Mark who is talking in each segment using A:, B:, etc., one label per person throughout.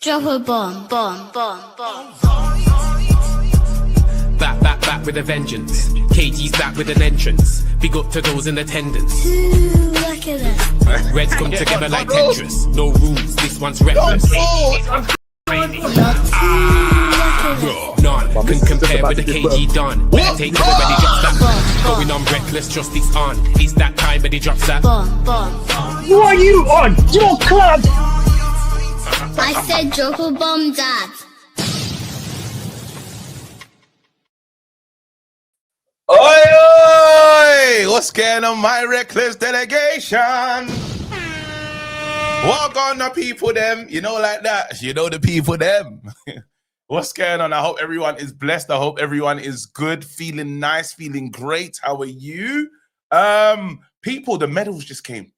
A: Drop a bomb, bomb, bomb, bomb.
B: Back with a vengeance. KG's back with an entrance. Big up to those in attendance.
A: Ooh, look at that.
B: Reds come together like Tetris. No rules, this one's reckless. None can compare with the KG Don. Better take everybody drops that. Going on reckless, just it's on. It's that time, but he drops that.
A: Bomb, bomb.
C: Who are you on? Your club!
A: I said drop a bomb, Dad.
D: Oi, oi! What's going on, my reckless delegation? Walk on the people, them. You know, like that. You know the people, them. What's going on? I hope everyone is blessed. I hope everyone is good, feeling nice, feeling great. How are you? People, the medals just came.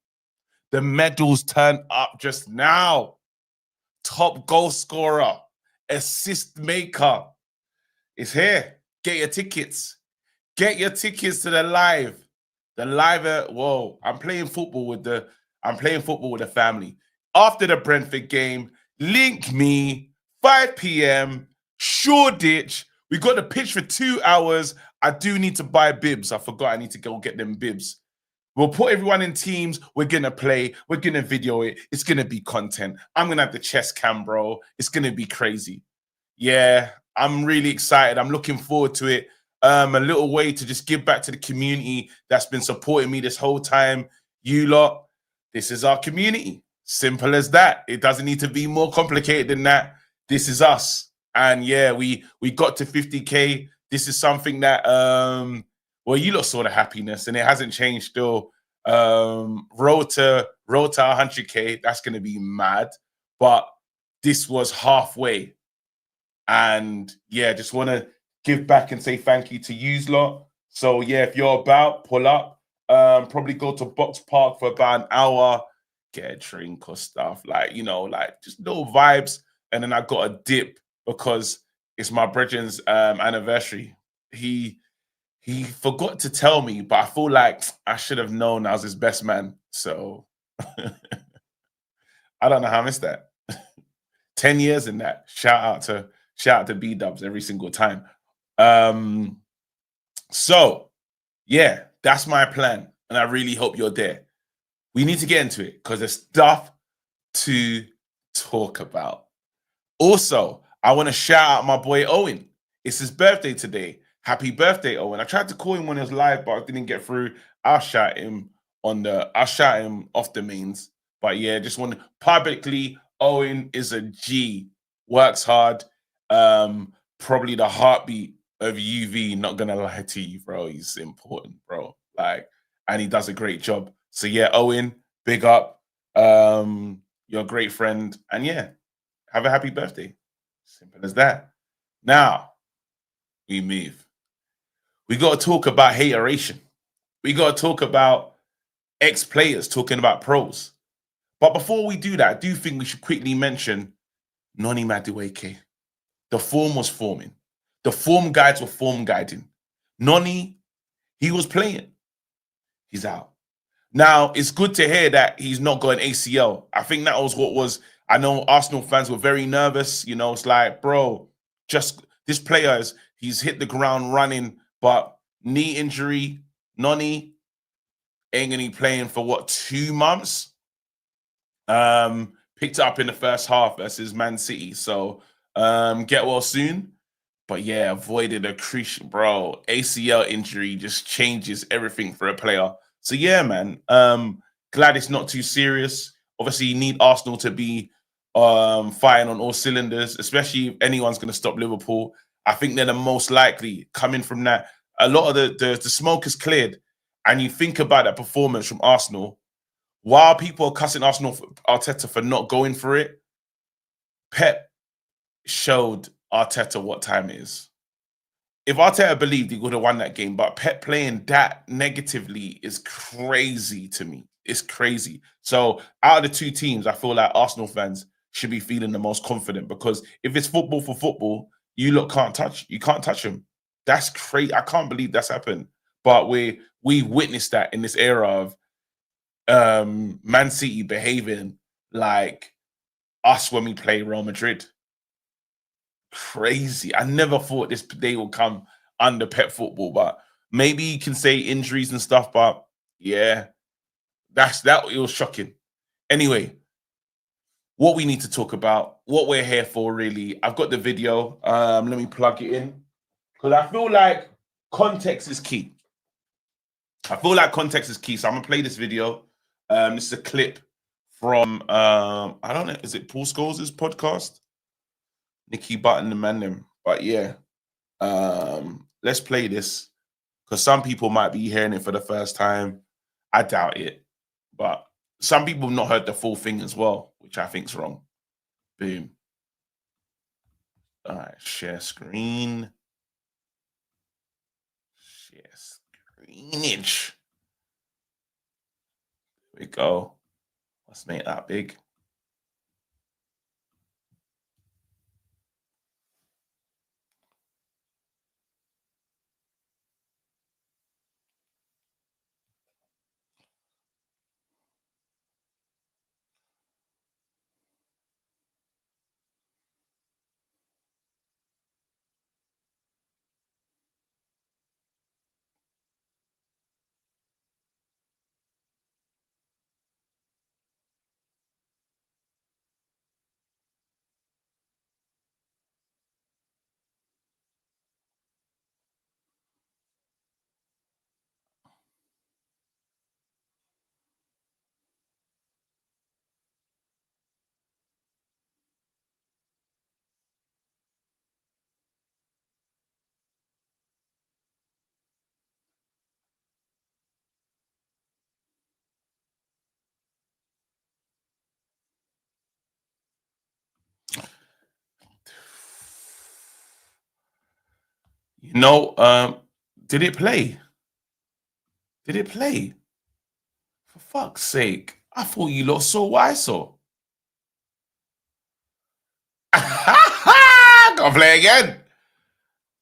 D: The medals turned up just now. Top goal scorer, assist maker is here. Get your tickets. Get your tickets to the live. The live. Whoa! I'm playing football with the family. After the Brentford game, link me 5 p.m. Shoreditch. We got the pitch for 2 hours. I do need to buy bibs. I forgot I need to go get them bibs. We'll put everyone in teams. We're gonna play. We're gonna video it. It's gonna be content. I'm gonna have the chest cam, bro. It's gonna be crazy. Yeah, I'm really excited. I'm looking forward to it. A little way to just give back to the community that's been supporting me this whole time. You lot, this is our community. Simple as that. It doesn't need to be more complicated than that. This is us. And yeah, we got to 50K. This is something that well, you lot saw the happiness and it hasn't changed still. Road to 100K, that's gonna be mad. But this was halfway. And yeah, just wanna give back and say thank you to yous lot. So yeah, if you're about, pull up. Probably go to Box Park for about an hour, get a drink or stuff, like, you know, like just little vibes. And then I got a dip because it's my brethren's anniversary. He forgot to tell me, but I feel like I should have known I was his best man. So I don't know how I missed that. 10 years in that. Shout out to B-Dubs every single time. So yeah, that's my plan, and I really hope you're there. We need to get into it because there's stuff to talk about. Also, I want to shout out my boy Owen. It's his birthday today. Happy birthday, Owen. I tried to call him when he was live, but I didn't get through. I'll shout him off the mains. But yeah, just want to publicly, Owen is a G, works hard. Probably the heartbeat of UV, not gonna lie to you, bro. He's important, bro. Like, and he does a great job. So yeah, Owen, big up. You're a great friend. And yeah, have a happy birthday. Simple as that. Now, we move. We got to talk about hateration. We got to talk about ex-players talking about pros. But before we do that, I do think we should quickly mention Noni Madueke. The form was forming. The form guides were form guiding. Noni, he was playing. He's out. Now, it's good to hear that he's not got an ACL. I think that was what was, I know Arsenal fans were very nervous. You know, it's like, bro, just this player, he's hit the ground running, but knee injury, Noni ain't going to be playing for what, 2 months? Picked it up in the first half versus Man City. So get well soon. But yeah, avoided a crucial, bro. ACL injury just changes everything for a player. So yeah, man. Glad it's not too serious. Obviously, you need Arsenal to be firing on all cylinders, especially if anyone's going to stop Liverpool. I think they're the most likely coming from that. A lot of the smoke is cleared. And you think about that performance from Arsenal. While people are cussing Arteta for not going for it, Pep showed Arteta what time it is. If Arteta believed he would have won that game, but Pep playing that negatively is crazy to me. It's crazy. So out of the two teams, I feel like Arsenal fans should be feeling the most confident, because if it's football for football, you can't touch him. That's crazy. I can't believe that's happened. But we witnessed that in this era of Man City behaving like us when we play Real Madrid. Crazy. I never thought this day would come under Pep Football, but maybe you can say injuries and stuff, but yeah, it was shocking. Anyway, what we need to talk about, what we're here for, really. I've got the video. Let me plug it in because I feel like context is key. So I'm gonna play this video. This is a clip from I don't know, is it Paul Scholes' podcast? Nicky Button, the man them. But yeah, let's play this because some people might be hearing it for the first time. I doubt it, but some people have not heard the full thing as well, which I think is wrong. Boom. All right, share screen. Share screenage. There we go. Let's make that big. You know, did it play? Did it play? For fuck's sake. I thought you lot saw what I saw. Gotta play again.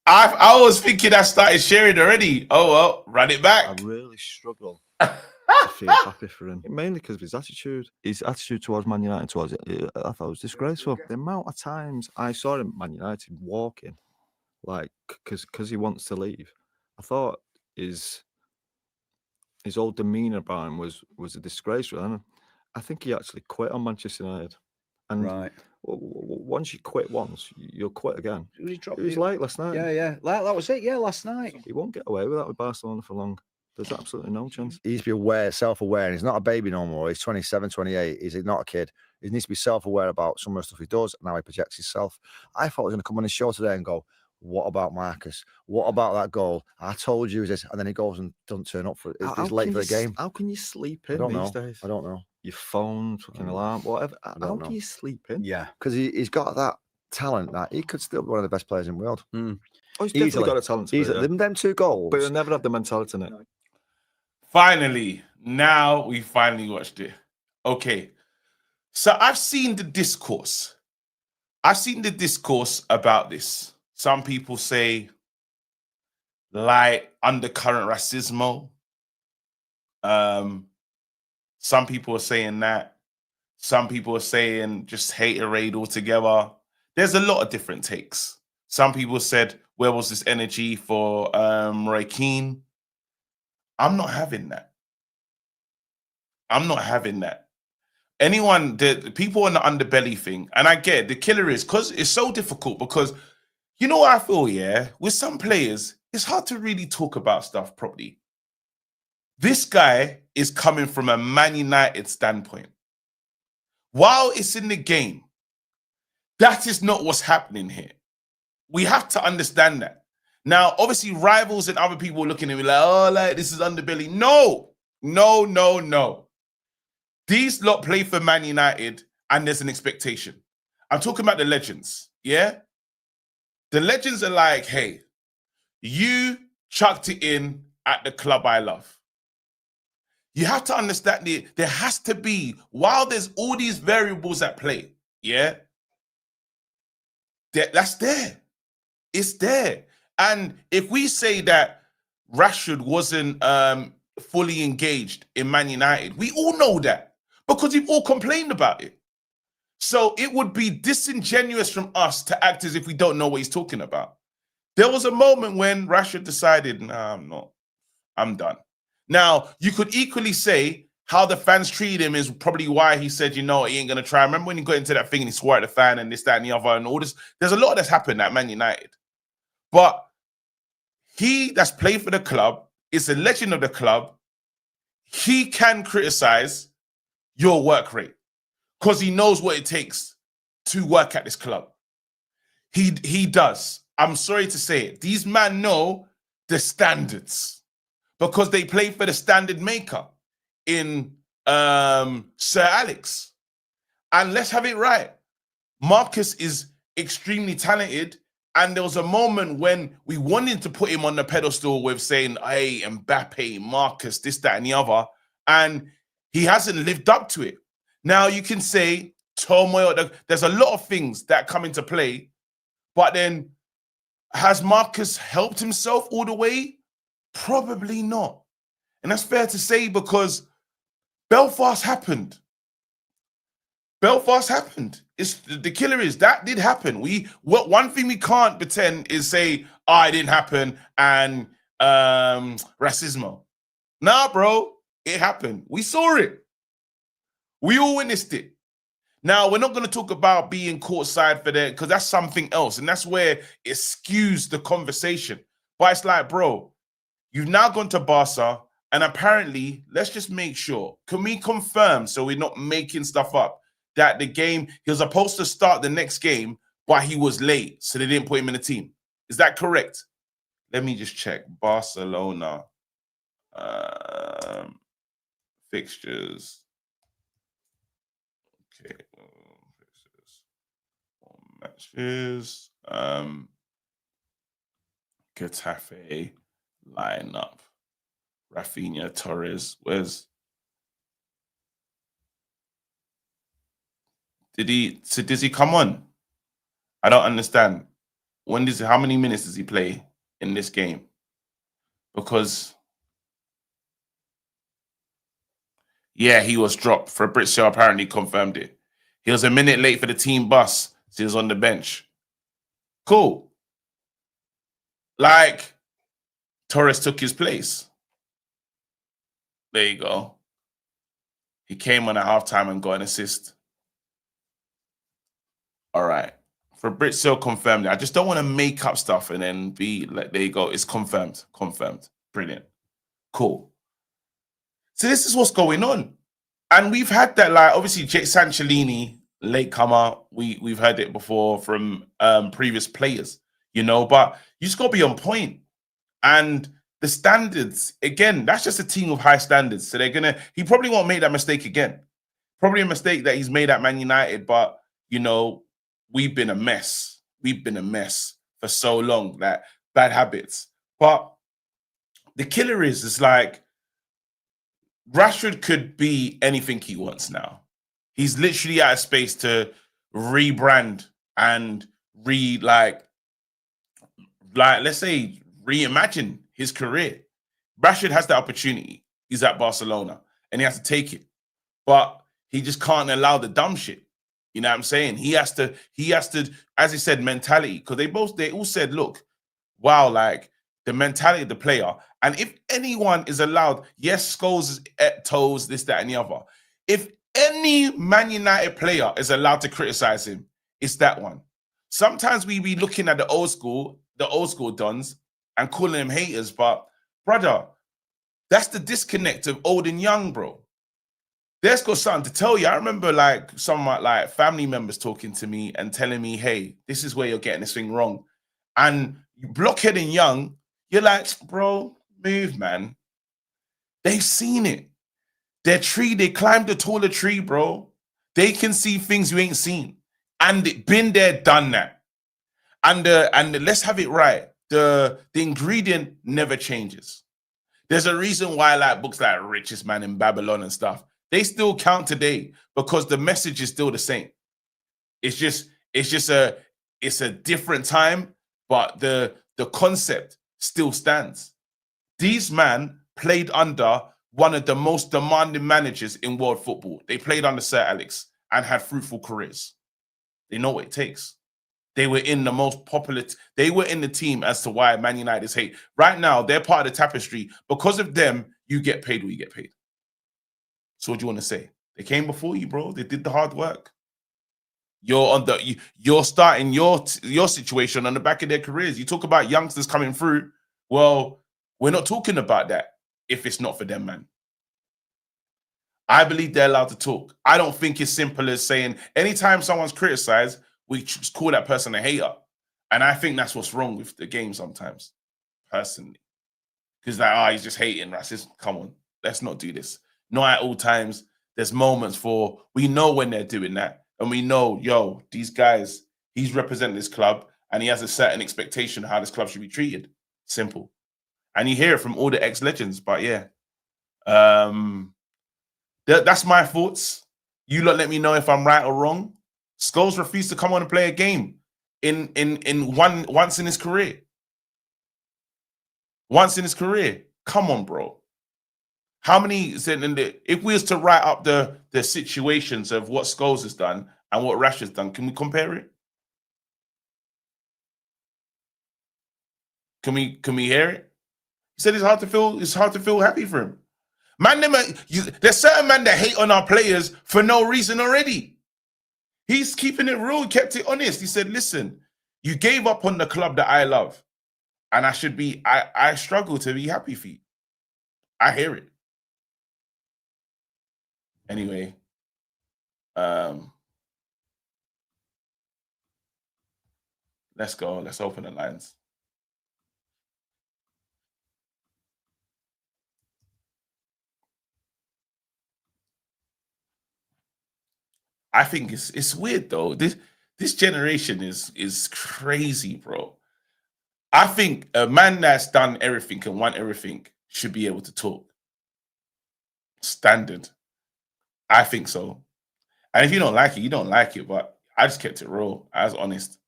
D: I was thinking I started sharing already. Oh, well, run it back.
E: I really struggle to feel happy for him. Mainly because of his attitude. His attitude towards Man United, I thought it was disgraceful. The amount of times I saw him, Man United, walking, like, because he wants to leave. I thought his whole demeanour about him was a disgrace. And I think he actually quit on Manchester United. And
F: right.
E: Once you quit once, you'll quit again.
F: It
E: was late last night.
F: Yeah. That was it. Yeah, last night.
E: He won't get away with that with Barcelona for long. There's absolutely no chance.
G: He needs to be aware, self-aware. And he's not a baby no more. He's 27, 28. He's not a kid. He needs to be self-aware about some of the stuff he does and how he projects himself. I thought he was going to come on his show today and go, what about Marcus? What about that goal? I told you this. And then he goes and doesn't turn up for it. He's late for the game.
E: How can you sleep in
G: these
E: days?
G: I don't know.
E: Your phone, fucking alarm, whatever. How can you sleep in?
F: Yeah.
G: Because he's got that talent that he could still be one of the best players in the world.
E: Oh, he's definitely got a talent.
G: Them 2 goals.
E: But he'll never have the mentality in it.
D: Finally, now we finally watched it. Okay. So I've seen the discourse. About this. Some people say like undercurrent racismo. Some people are saying that. Some people are saying just haterade altogether. There's a lot of different takes. Some people said, where was this energy for Roy Keane? I'm not having that. The people on the underbelly thing, and I get it, the killer is because it's so difficult because you know what I feel, yeah? With some players, it's hard to really talk about stuff properly. This guy is coming from a Man United standpoint. While it's in the game, that is not what's happening here. We have to understand that. Now, obviously, rivals and other people looking at me like, oh, like this is underbelly. No. These lot play for Man United and there's an expectation. I'm talking about the legends, yeah? The legends are like, hey, you chucked it in at the club I love. You have to understand there has to be, while there's all these variables at play, yeah? That's there. It's there. And if we say that Rashford wasn't fully engaged in Man United, we all know that because we've all complained about it. So it would be disingenuous from us to act as if we don't know what he's talking about. There was a moment when Rashford decided, nah, I'm not. I'm done. Now, you could equally say how the fans treated him is probably why he said, you know, he ain't going to try. Remember when he got into that thing and he swore at the fan and this, that, and the other and all this? There's a lot that's happened at Man United. But he that's played for the club is a legend of the club. He can criticize your work rate because he knows what it takes to work at this club. He does. I'm sorry to say it. These men know the standards because they play for the standard maker in Sir Alex. And let's have it right. Marcus is extremely talented. And there was a moment when we wanted to put him on the pedestal with saying, hey, Mbappe, Marcus, this, that, and the other. And he hasn't lived up to it. Now you can say turmoil. There's a lot of things that come into play. But then has Marcus helped himself all the way? Probably not. And that's fair to say because Belfast happened. Belfast happened. It's the killer is that did happen. One thing we can't pretend is say, it didn't happen and racismo. Nah, bro, it happened. We saw it. We all witnessed it. Now, we're not going to talk about being courtside for that because that's something else. And that's where it skews the conversation. But it's like, bro, you've now gone to Barca and apparently, let's just make sure. Can we confirm so we're not making stuff up that the game, he was supposed to start the next game, but he was late. So they didn't put him in the team. Is that correct? Let me just check. Barcelona fixtures. Okay. Matches. Getafe lineup. Rafinha, Torres. Does he come on? I don't understand. How many minutes does he play in this game? Because yeah, he was dropped. Fabrizio apparently confirmed it. He was a minute late for the team bus, so he was on the bench. Cool. Like, Torres took his place. There you go. He came on at halftime and got an assist. All right. Fabrizio confirmed it. I just don't want to make up stuff and then be like, there you go. It's confirmed. Confirmed. Brilliant. Cool. So this is what's going on. And we've had that, like, obviously, Jake Sanchellini, latecomer. We've heard it before from previous players, you know, but you just got to be on point. And the standards, again, that's just a team of high standards. So he probably won't make that mistake again. Probably a mistake that he's made at Man United, but, you know, we've been a mess. We've been a mess for so long, like bad habits. But the killer is like, Rashford could be anything he wants now. He's literally out of space to rebrand and let's say, reimagine his career. Rashford has the opportunity. He's at Barcelona and he has to take it. But he just can't allow the dumb shit. You know what I'm saying? He has to, as he said, mentality. Because they all said, look, wow, like the mentality of the player. And if anyone is allowed, yes, Scholes is at toes, this, that, and the other. If any Man United player is allowed to criticize him, it's that one. Sometimes we be looking at the old school dons and calling them haters, but brother, that's the disconnect of old and young, bro. There's got something to tell you. I remember like some of my like family members talking to me and telling me, hey, this is where you're getting this thing wrong. And blockhead and young, you're like, bro, move, man. They've seen it. Their tree, they climbed a taller tree, bro. They can see things you ain't seen. And it been there, done that. And let's have it right. The ingredient never changes. There's a reason why like books like Richest Man in Babylon and stuff, they still count today because the message is still the same. It's just a different time, but the concept still stands. These men played under one of the most demanding managers in world football. They played under Sir Alex. and had fruitful careers. They know what it takes. They were in the most popular. They were in the team as to why Man United is hate. Right now, they're part of the tapestry. Because of them, you get paid what you get paid. So what do you want to say? They came before you, bro. They did the hard work. You're starting your situation on the back of their careers. You talk about youngsters coming through. Well, we're not talking about that if it's not for them, man. I believe they're allowed to talk. I don't think it's simple as saying anytime someone's criticized, we just call that person a hater. And I think that's what's wrong with the game sometimes, personally. Because like, he's just hating. Racist. Come on, let's not do this. Not at all times. There's moments for, we know when they're doing that. And we know, yo, these guys, he's representing this club and he has a certain expectation of how this club should be treated. Simple. And you hear it from all the ex-legends, but yeah. That's my thoughts. You lot let me know if I'm right or wrong. Scholes refused to come on and play a game once in his career. Once in his career. Come on, bro. How many, if we was to write up the situations of what Scholes has done and what Rashford's done, can we compare it? Can we hear it? He said it's hard to feel happy for him. Man, there's certain men that hate on our players for no reason already. He's keeping it real, kept it honest. He said, listen, you gave up on the club that I love. And I struggle to be happy for you. I hear it. Anyway, let's go. Let's open the lines. I think it's weird though. This generation is crazy, bro. I think a man that's done everything and won everything should be able to talk. Standard. I think so. And if you don't like it, you don't like it. But I just kept it raw. I was honest.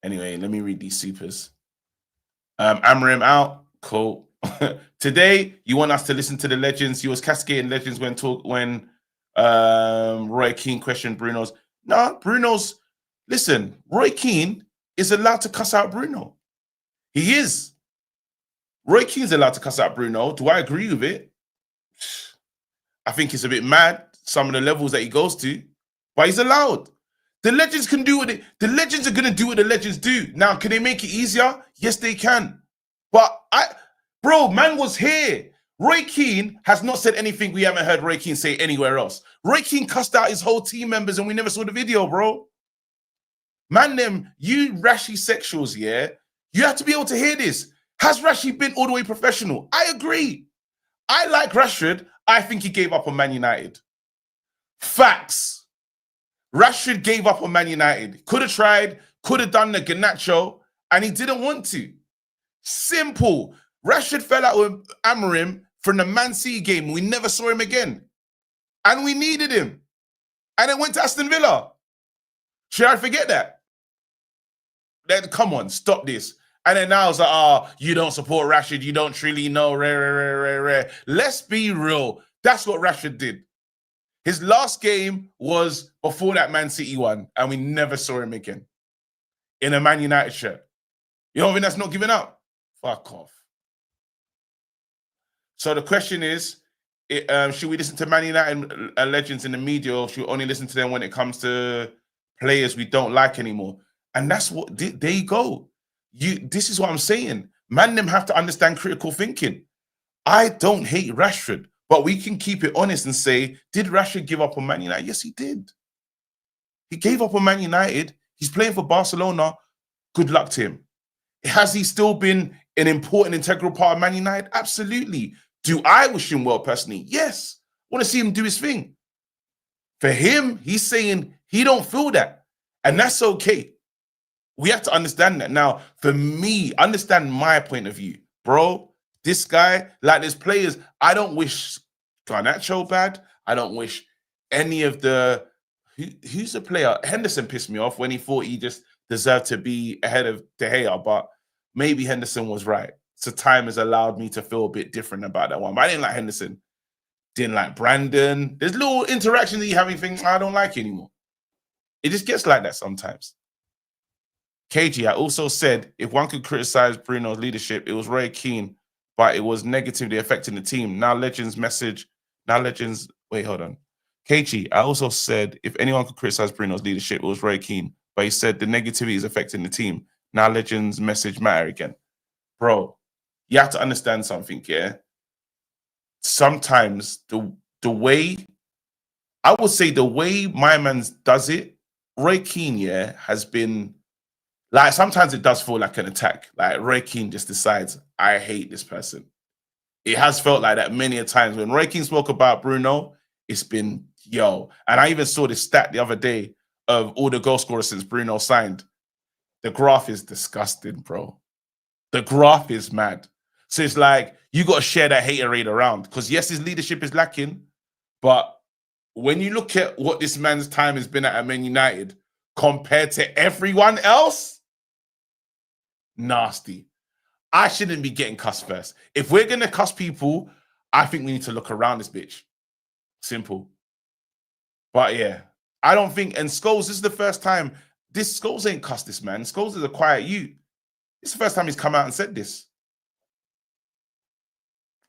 D: Anyway, let me read these supers. Amarim out. Cool. Today, you want us to listen to the legends. You was cascading legends when Roy Keane questioned Bruno's. No, Bruno's. Listen, Roy Keane is allowed to cuss out Bruno. He is. Roy Keane's allowed to cuss out Bruno. Do I agree with it? I think it's a bit mad, some of the levels that he goes to, but he's allowed. The legends can do what the legends are going to do what the legends do. Now, can they make it easier? Yes, they can. But bro, man was here. Roy Keane has not said anything we haven't heard Roy Keane say anywhere else. Roy Keane cussed out his whole team members and we never saw the video, bro. Man, you Rashy sexuals, yeah? You have to be able to hear this. Has Rashy been all the way professional? I agree. I like Rashford. I think he gave up on Man United. Facts. Rashford gave up on Man United. Could have tried, could have done the Garnacho, and he didn't want to. Simple. Rashford fell out with Amarim from the Man City game. We never saw him again. And we needed him. And then went to Aston Villa. Should I forget that? Then come on, stop this. And then now it's like, you don't support Rashford. You don't really know. Let's be real. That's what Rashford did. His last game was before that Man City one, and we never saw him again in a Man United shirt. You don't think that's not giving up? Fuck off. So the question is, should we listen to Man United legends in the media, or should we only listen to them when it comes to players we don't like anymore? And that's what, there you go. This is what I'm saying. Man, them have to understand critical thinking. I don't hate Rashford, but we can keep it honest and say, did Rashford give up on Man United? Yes, he did. He gave up on Man United. He's playing for Barcelona. Good luck to him. Has he still been an important, integral part of Man United? Absolutely. Do I wish him well personally? Yes. I want to see him do his thing. For him, he's saying he don't feel that. And that's okay. We have to understand that. Now, for me, understand my point of view. Bro, this guy, like there's players, I don't wish Garnacho bad. I don't wish any of the... Who's the player? Henderson pissed me off when he thought he just deserved to be ahead of De Gea, but maybe Henderson was right. So time has allowed me to feel a bit different about that one. But I didn't like Henderson. didn't like Brandon. There's little interactions that you have, you think, I don't like you anymore. It just gets like that sometimes. KG, I also said if one could criticize Bruno's leadership, it was Roy Keane, but it was negatively affecting the team. Now Legends, wait, hold on. KG, I also said if anyone could criticize Bruno's leadership, it was Roy Keane, but he said the negativity is affecting the team. Now Legends message matter again. Bro, you have to understand something, yeah? Sometimes the way, I would say the way my man does it, Roy Keane, yeah, has been, like, sometimes it does feel like an attack. Like, Roy Keane just decides, I hate this person. It has felt like that many a times. When Roy Keane spoke about Bruno, it's been, yo. And I even saw this stat the other day of all the goal scorers since Bruno signed. The graph is disgusting, bro. The graph is mad. So it's like, you got to share that haterade around. Because yes, his leadership is lacking. But when you look at what this man's time has been at Man United compared to everyone else, nasty. I shouldn't be getting cussed first. If we're going to cuss people, I think we need to look around this bitch. Simple. But yeah, I don't think, and Scholes, this is the first time, Scholes ain't cussed this man. Scholes is a quiet youth. It's the first time he's come out and said this.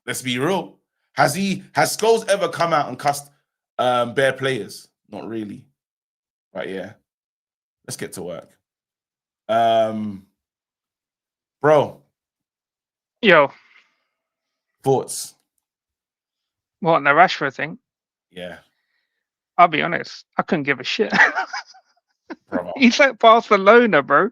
D: Let's be real. Has Scholes ever come out and cussed bare players? Not really. But yeah, let's get to work. Bro.
H: Yo.
D: Thoughts?
H: What, the Rashford thing?
D: Yeah.
H: I'll be honest, I couldn't give a shit.
D: Bro.
H: He's at Barcelona, bro.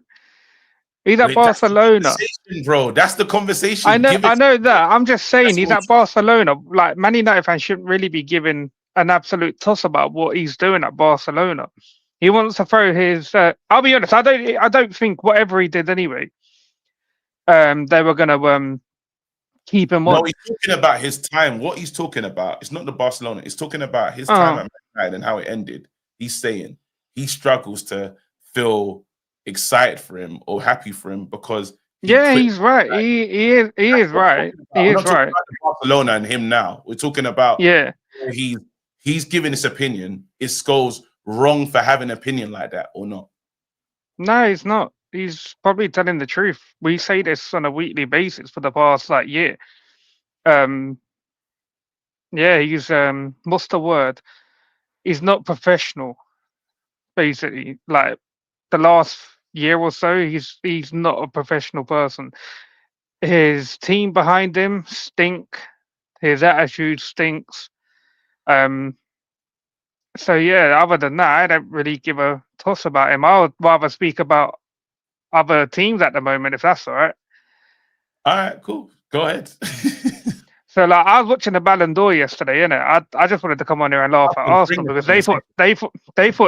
H: He's at Barcelona.
D: Bro, that's the conversation.
H: I know that. I'm just saying he's at Barcelona. Like, Man United fans shouldn't really be giving an absolute toss about what he's doing at Barcelona. He wants to throw his. I'll be honest. I don't think whatever he did anyway. They were gonna keep him on.
D: No, he's talking about his time. What he's talking about, it's not the Barcelona. He's talking about his time at Man United and how it ended. He's saying he struggles to feel excited for him or happy for him because
H: he's right. He is right. He is right.
D: Barcelona and him now. We're talking about he's giving his opinion. Is Scholes wrong for having an opinion like that or not?
H: No, he's not. He's probably telling the truth. We say this on a weekly basis for the past year. He's what's the word? He's not professional. Basically, like the last year or so, he's not a professional person. His team behind him stink. His attitude stinks. So yeah, other than that, I don't really give a toss about him. I would rather speak about other teams at the moment, if that's all right.
D: All right, cool. Go ahead.
H: So I was watching the Ballon d'Or yesterday, innit? I just wanted to come on here and laugh at Arsenal because they thought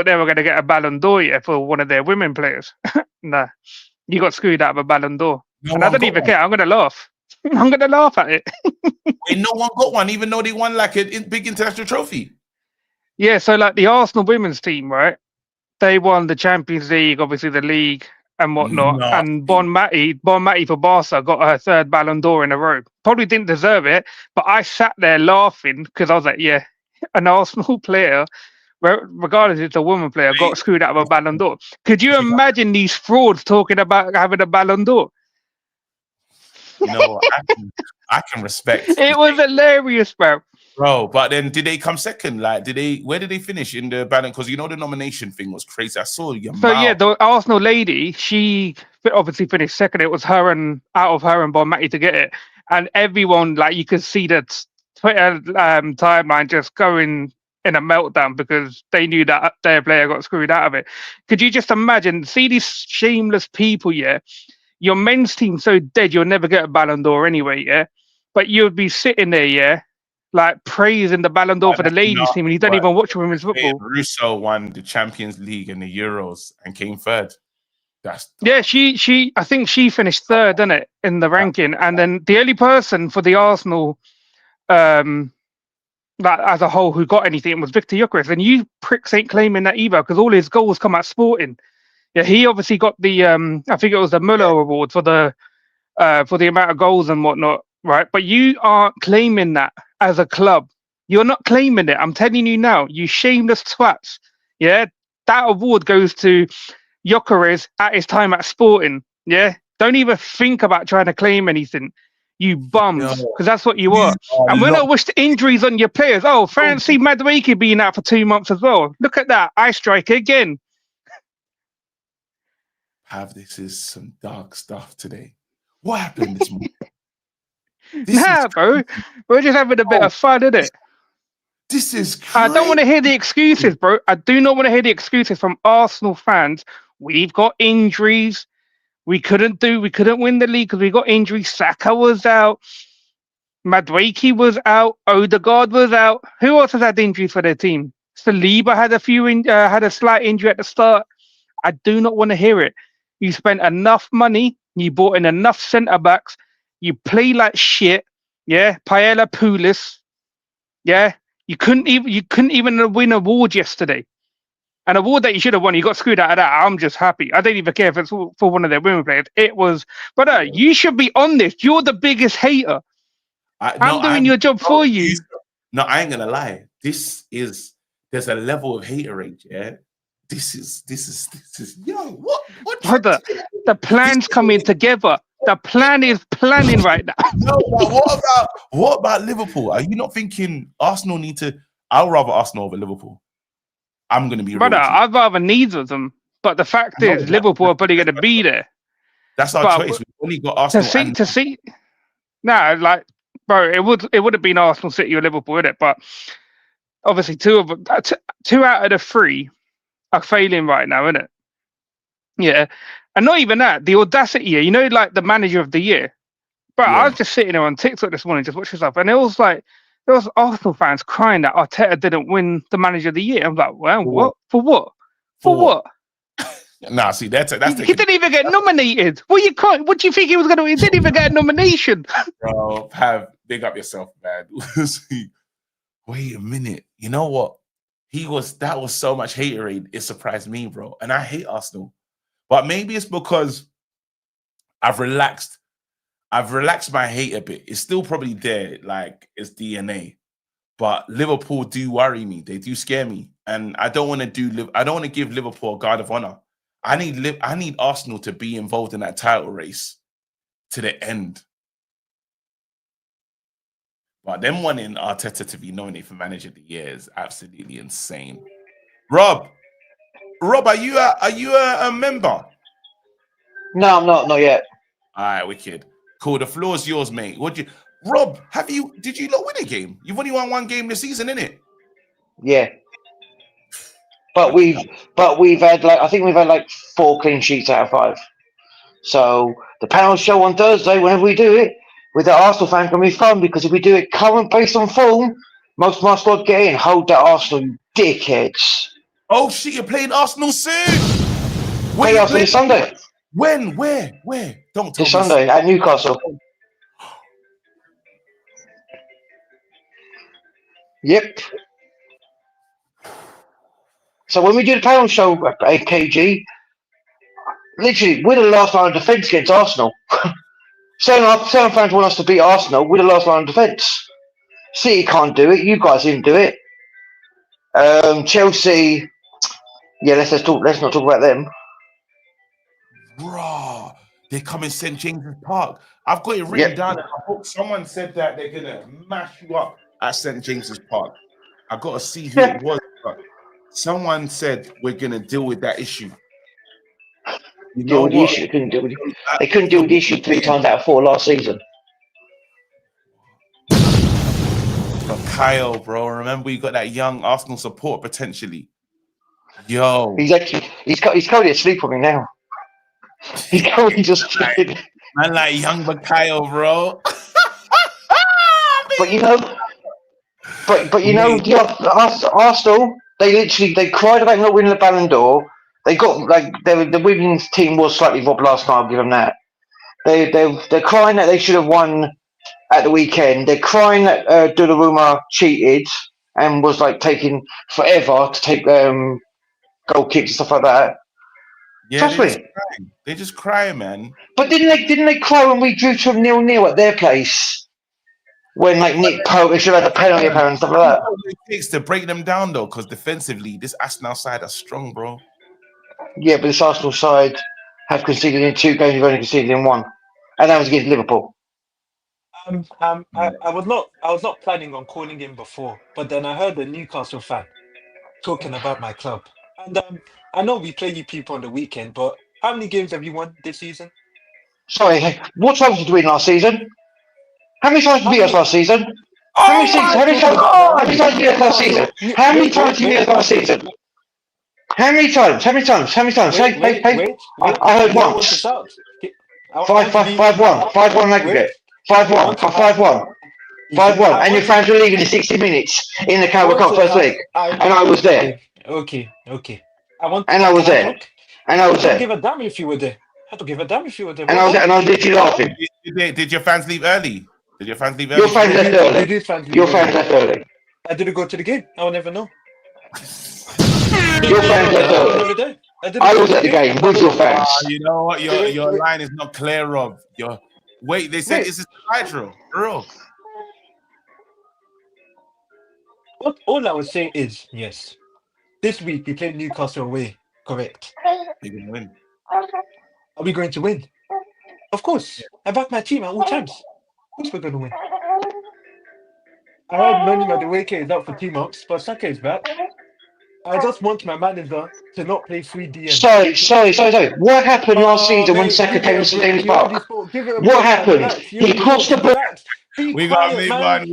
H: they were going to get a Ballon d'Or for one of their women players. Nah, you got screwed out of a Ballon d'Or, and I don't even care. I'm going to laugh. I'm going to laugh at it.
D: Wait, no one got one, even though they won like a big international trophy.
H: Yeah, so like the Arsenal women's team, right? They won the Champions League, obviously the league and whatnot. And Bon Mati for Barca got her third Ballon d'Or in a row. Probably didn't deserve it, but I sat there laughing because I was like, yeah, an Arsenal player, regardless if it's a woman player, got screwed out of a Ballon d'Or. Could you imagine these frauds talking about having a Ballon d'Or?
D: You know, I can respect.
H: It was hilarious,
D: bro. But then, did they come second? Like, where did they finish in the Ballon? Because you know the nomination thing was crazy. I saw your mouth.
H: Yeah, the Arsenal lady, she obviously finished second. It was out of her and Bon Mati to get it, and everyone, like, you could see that Twitter timeline just going in a meltdown because they knew that their player got screwed out of it. Could you just imagine? See these shameless people, yeah. Your men's team's so dead, you'll never get a Ballon d'Or anyway, yeah. But you'd be sitting there, yeah, like praising the Ballon d'Or for the ladies' team, and you don't even watch women's football.
D: Russo won the Champions League and the Euros and came third.
H: She I think she finished third, didn't it, in the ranking, and then the only person for the Arsenal, like as a whole, who got anything was Victor Gyökeres, and you pricks ain't claiming that either because all his goals come out Sporting. Yeah, he obviously got the I think it was the Muller Award for the amount of goals and whatnot, right? But you aren't claiming that as a club. You're not claiming it. I'm telling you now, you shameless twats. Yeah, that award goes to Gyökeres at his time at Sporting. Yeah, don't even think about trying to claim anything. You bums,
D: No,
H: because that's what you
D: you
H: are.
D: are
H: And when I
D: locked.
H: wish the injuries on your players, fancy Madueke being out for 2 months as well. Look at that, eye striker again.
D: This is some dark stuff today. What happened this morning?
H: Bro, we're just having a bit of fun, innit?
D: This is
H: I don't want to
D: crazy.
H: hear the excuses, bro. I do not want to hear the excuses from Arsenal fans. We've got injuries. We couldn't win the league because we got injuries. Saka was out. Madueke was out. Odegaard was out. Who else has had injuries for their team? Saliba had had a slight injury at the start. I do not want to hear it. You spent enough money. You bought in enough centre backs. You play like shit. Yeah, Paella Poulis. Yeah, you couldn't even win an award yesterday. An award that you should have won. You got screwed out of that. I'm just happy. I don't even care if it's for one of their women players. It was, but you should be on this. You're the biggest hater. I'm doing your job for you.
D: No, I ain't gonna lie. There's a level of haterade, yeah. This is yo, what
H: Brother, the plan's coming together. The plan is planning right now.
D: No, but what about Liverpool? Are you not thinking Arsenal need to? I'll rather Arsenal over Liverpool. I'm gonna be
H: Brother,
D: real with you.
H: I'd rather neither of them. But the fact
D: No,
H: is, Liverpool are probably going to be there.
D: That's our choice. We've only got Arsenal.
H: To see. No, like, bro, it would have been Arsenal, City, or Liverpool, wouldn't it? But obviously, two out of the three are failing right now, isn't it? Yeah, and not even that. The audacity, you know, like the manager of the year. But I was just sitting there on TikTok this morning, just watching stuff, and it was like there was Arsenal fans crying that Arteta didn't win the manager of the year. I'm like, well, what? For what? For what?
D: Nah, see, that's
H: he didn't even get nominated. What do you think he was going to? He didn't even get a nomination.
D: Bro, big up yourself, man. Wait a minute. You know what? That was so much haterade. It surprised me, bro. And I hate Arsenal, but maybe it's because I've relaxed my hate a bit. It's still probably there, like it's DNA. But Liverpool do worry me. They do scare me, and I don't want to give Liverpool a guard of honor. I need Arsenal to be involved in that title race to the end. But them wanting Arteta to be nominated for Manager of the Year is absolutely insane. Rob, are you a member?
F: No, I'm not yet.
D: All right, wicked. Cool. The floor's yours, mate. Rob, did you not win a game? You've only won one game this season, innit?
F: Yeah. But we've had I think we've had like 4 clean sheets out of 5. So the panel show on Thursday, whenever we do it, with the Arsenal fans, can be fun because if we do it current based on form, most of my squad get in. Hold that Arsenal, you dickheads.
D: Oh shit, you're playing Arsenal soon.
F: Play Arsenal this Sunday.
D: When? Where? Don't tell me.
F: This Sunday at Newcastle. Yep. So when we do the panel show at KG, literally, we're the last line of defence against Arsenal. Certain fans want us to beat Arsenal. We're the last line of defence. City can't do it. You guys didn't do it. Chelsea, yeah. Let's not talk about them.
D: Bro, they come in St. James's Park. I've got it written down in my book. Someone said that they're gonna mash you up at St. James's Park. I got to see who it was. But someone said we're gonna deal with that issue. You know what?
F: They couldn't deal with the issue 3 times out of 4 last season.
D: But Kyle, bro, remember you got that young Arsenal support potentially. Yo,
F: He's currently asleep on me now. He's currently just chilling.
D: Man, like young Bakayo, bro.
F: But you know, Arsenal, they cried about not winning the Ballon d'Or. They got the women's team was slightly robbed last night. I'll give them that. They're crying that they should have won at the weekend. They're crying that Donnarumma cheated and was taking forever to take goal kicks and stuff like that.
D: Yeah, they're just crying, man.
F: But didn't they cry when we drew to 0-0 at their place? when like Nick Pope, they should have had a penalty apparently and stuff like that.
D: What it takes to break them down though, because defensively, this Arsenal side are strong, bro.
F: Yeah, but this Arsenal side have conceded in 2 games, you've only conceded in 1, and that was against Liverpool.
I: I was not planning on calling in before, but then I heard a Newcastle fan talking about my club, and I know we play you people on the weekend, but how many games have you won this season?
F: Sorry, what times did we win last season? How many times did we beat us last season? How many times did we beat us last season? How many times did we beat us last season? How many times? Hey, I heard once. 5-1 aggregate. 5-1, and your fans were leaving in 60 minutes in the Carabao Cup first leg, and I was there.
I: Okay. I
F: was there.
I: I don't give a damn if you were there.
F: And I was literally laughing.
D: Did your fans leave early? Your fans left
F: early. Your fans left early.
I: I didn't go to the game. I will never know.
F: Your fans left early. I was at the game with your fans.
D: You know what? Your line is not clear, Rob. They said this is Hydro, bro.
I: All I would say is yes. This week we played Newcastle away. Correct.
D: You're gonna win.
I: Are we going to win? Of course. I back my team at all times. Of course we're going to win. I heard Noni Madueke is up for team ups, but Saka is back. I just want my manager to not play 3D.
F: Sorry. What happened last season when Saka came to St. Park? What happened? He crossed the ball.
D: We got to move on.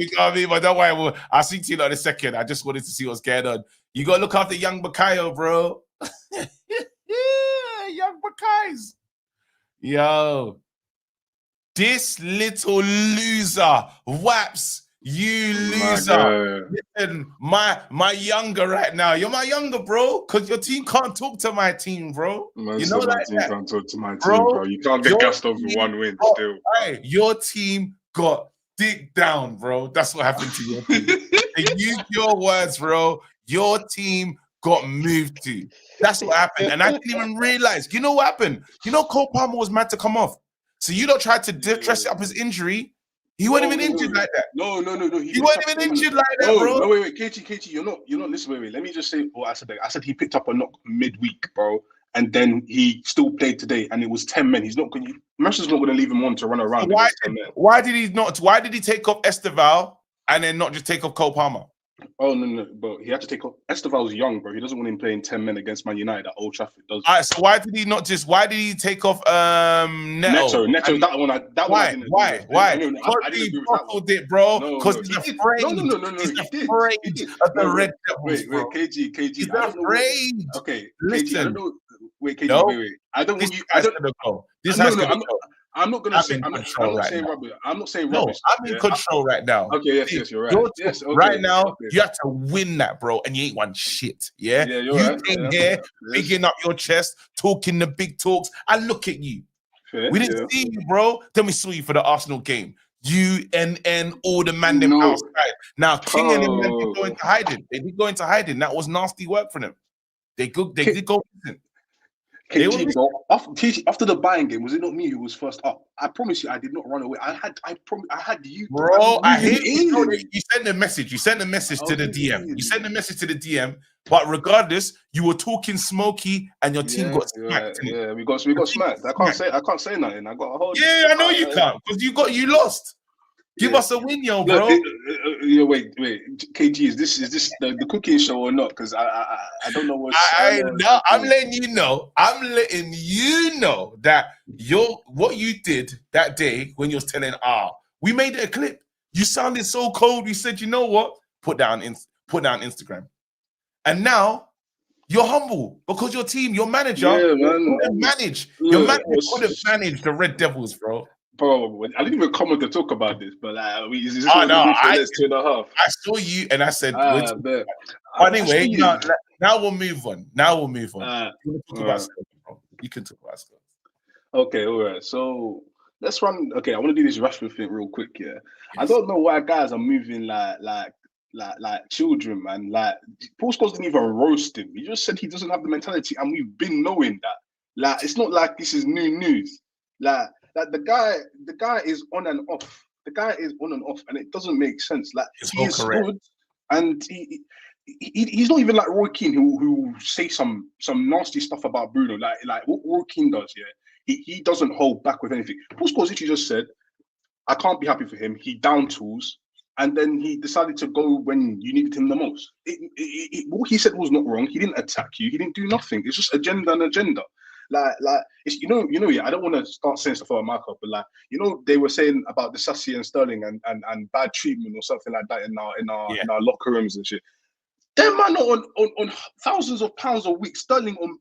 D: Don't worry. I'll see to you in a second. I just wanted to see what's going on. You got to look after young Bakayo, bro. Young Bakayos. Yo. This little loser. Waps. You loser. Listen, my younger right now. You're my younger, bro. Because your team can't talk to my team, bro.
J: Man,
D: you know
J: my
D: like
J: team
D: that.
J: can't talk to my
D: Bro,
J: team, bro. You can't get gassed over one win still.
D: Hey, your team got dick down, bro. That's what happened to your team. They used your words, bro. Your team got moved to. That's what happened. And I didn't even realize. You know what happened? You know Cole Palmer was mad to come off. So you don't try to dress up his injury. He wasn't even injured like that.
J: No.
D: He wasn't even injured like that, bro.
J: No, wait, KT, you're not listening. Wait. Let me just say what I said. I said he picked up a knock midweek, bro, and then he still played today, and it was 10 men. He's not going. Mercer's not going to leave him on to run around.
D: Why did he not? Why did he take off Esteval and then not just take off Cole Palmer?
J: Oh no, but he had to take off. Esteval's young, bro. He doesn't want him playing 10 men against Man United at Old Trafford.
D: All right, so why did he not just? Why did he take off Neto?
J: Neto, that one.
D: Why? Because he bottled it, bro. Because he's afraid.
J: No.
D: He's afraid of the Red Devils.
J: Wait, KG.
D: He's afraid.
J: Okay,
D: listen.
J: Wait, KG. I don't want you.
D: This has to go.
J: I'm not gonna say. I'm not saying rubbish. I'm not saying rubbish.
D: I'm in control right now.
J: Okay, yes, you're right. Yes, okay,
D: right now, you have to win that, bro, and you ain't won shit. Yeah,
J: you're
D: you
J: right.
D: came here, bigging up your chest, talking the big talks. And look at you. We didn't see you, bro. Then we saw you for the Arsenal game. You and all the man them outside. Now King and him did go into hiding. They did go into hiding. That was nasty work for them. They did go.
J: After the Bayern game, was it not me who was first up? I promise you, I did not run away. I had you,
D: bro. I hate you. You sent a message. You sent a message to the DM. You sent a message to the DM. But regardless, you were talking smoky, and your team got smacked.
J: Yeah, we got smacked. I can't say nothing. I got a whole.
D: Yeah, I know you can't because you lost. Give us a win, yo, bro.
J: Wait. KG, is this the cooking show or not? Because I don't know what.
D: I'm letting you know. I'm letting you know that what you did that day when you was telling we made it a clip. You sounded so cold. You said, you know what? Put down Instagram. And now you're humble because your team, your manager, couldn't manage. Your manager couldn't manage the Red Devils, bro.
J: Bro, I didn't even come to talk about this, but is this
D: 2.5?
J: I
D: saw you and I said, anyway, now we'll move on. You can talk about stuff, bro. You can talk about stuff.
J: Okay, all right. So let's run. Okay, I want to do this Rashford thing real quick. Yeah, I don't know why guys are moving like children, man. Like Paul Scholes didn't even roast him. He just said he doesn't have the mentality, and we've been knowing that. Like it's not like this is new news. Like the guy is on and off The guy is on and off, and it doesn't make sense. Like
D: It's
J: he
D: all
J: is
D: correct.
J: good, and he's not even like Roy Keane, who say some nasty stuff about Bruno, like what Roy Keane does. Yeah, he doesn't hold back with anything. Paul Scholes literally just said, "I can't be happy for him. He down tools." And then he decided to go when you needed him the most. What he said was not wrong. He didn't attack you. He didn't do nothing. It's just agenda and agenda. Like it's, you know. Yeah. I don't want to start saying stuff about my club, but like they were saying about the Sassy and Sterling and bad treatment or something like that in our locker rooms and shit. Them man on thousands of pounds a week, Sterling on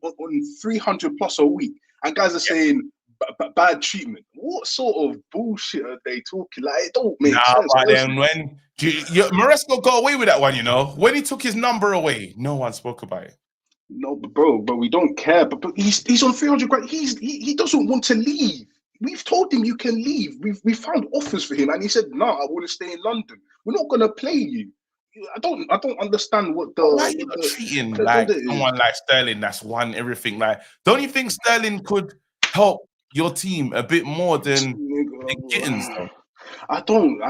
J: 300 plus a week, and guys are saying bad treatment. What sort of bullshit are they talking? Like, it don't make sense.
D: But then when Maresco got away with that one, when he took his number away, no one spoke about it.
J: No, but we don't care. But he's on 300 grand. He doesn't want to leave. We've told him you can leave. We found offers for him, and he said, "No, I want to stay in London. We're not gonna play you." I don't understand what the.
D: Why are you not treating like someone like Sterling that's won everything? Like, don't you think Sterling could help your team a bit more than Gittins, though?
J: I don't.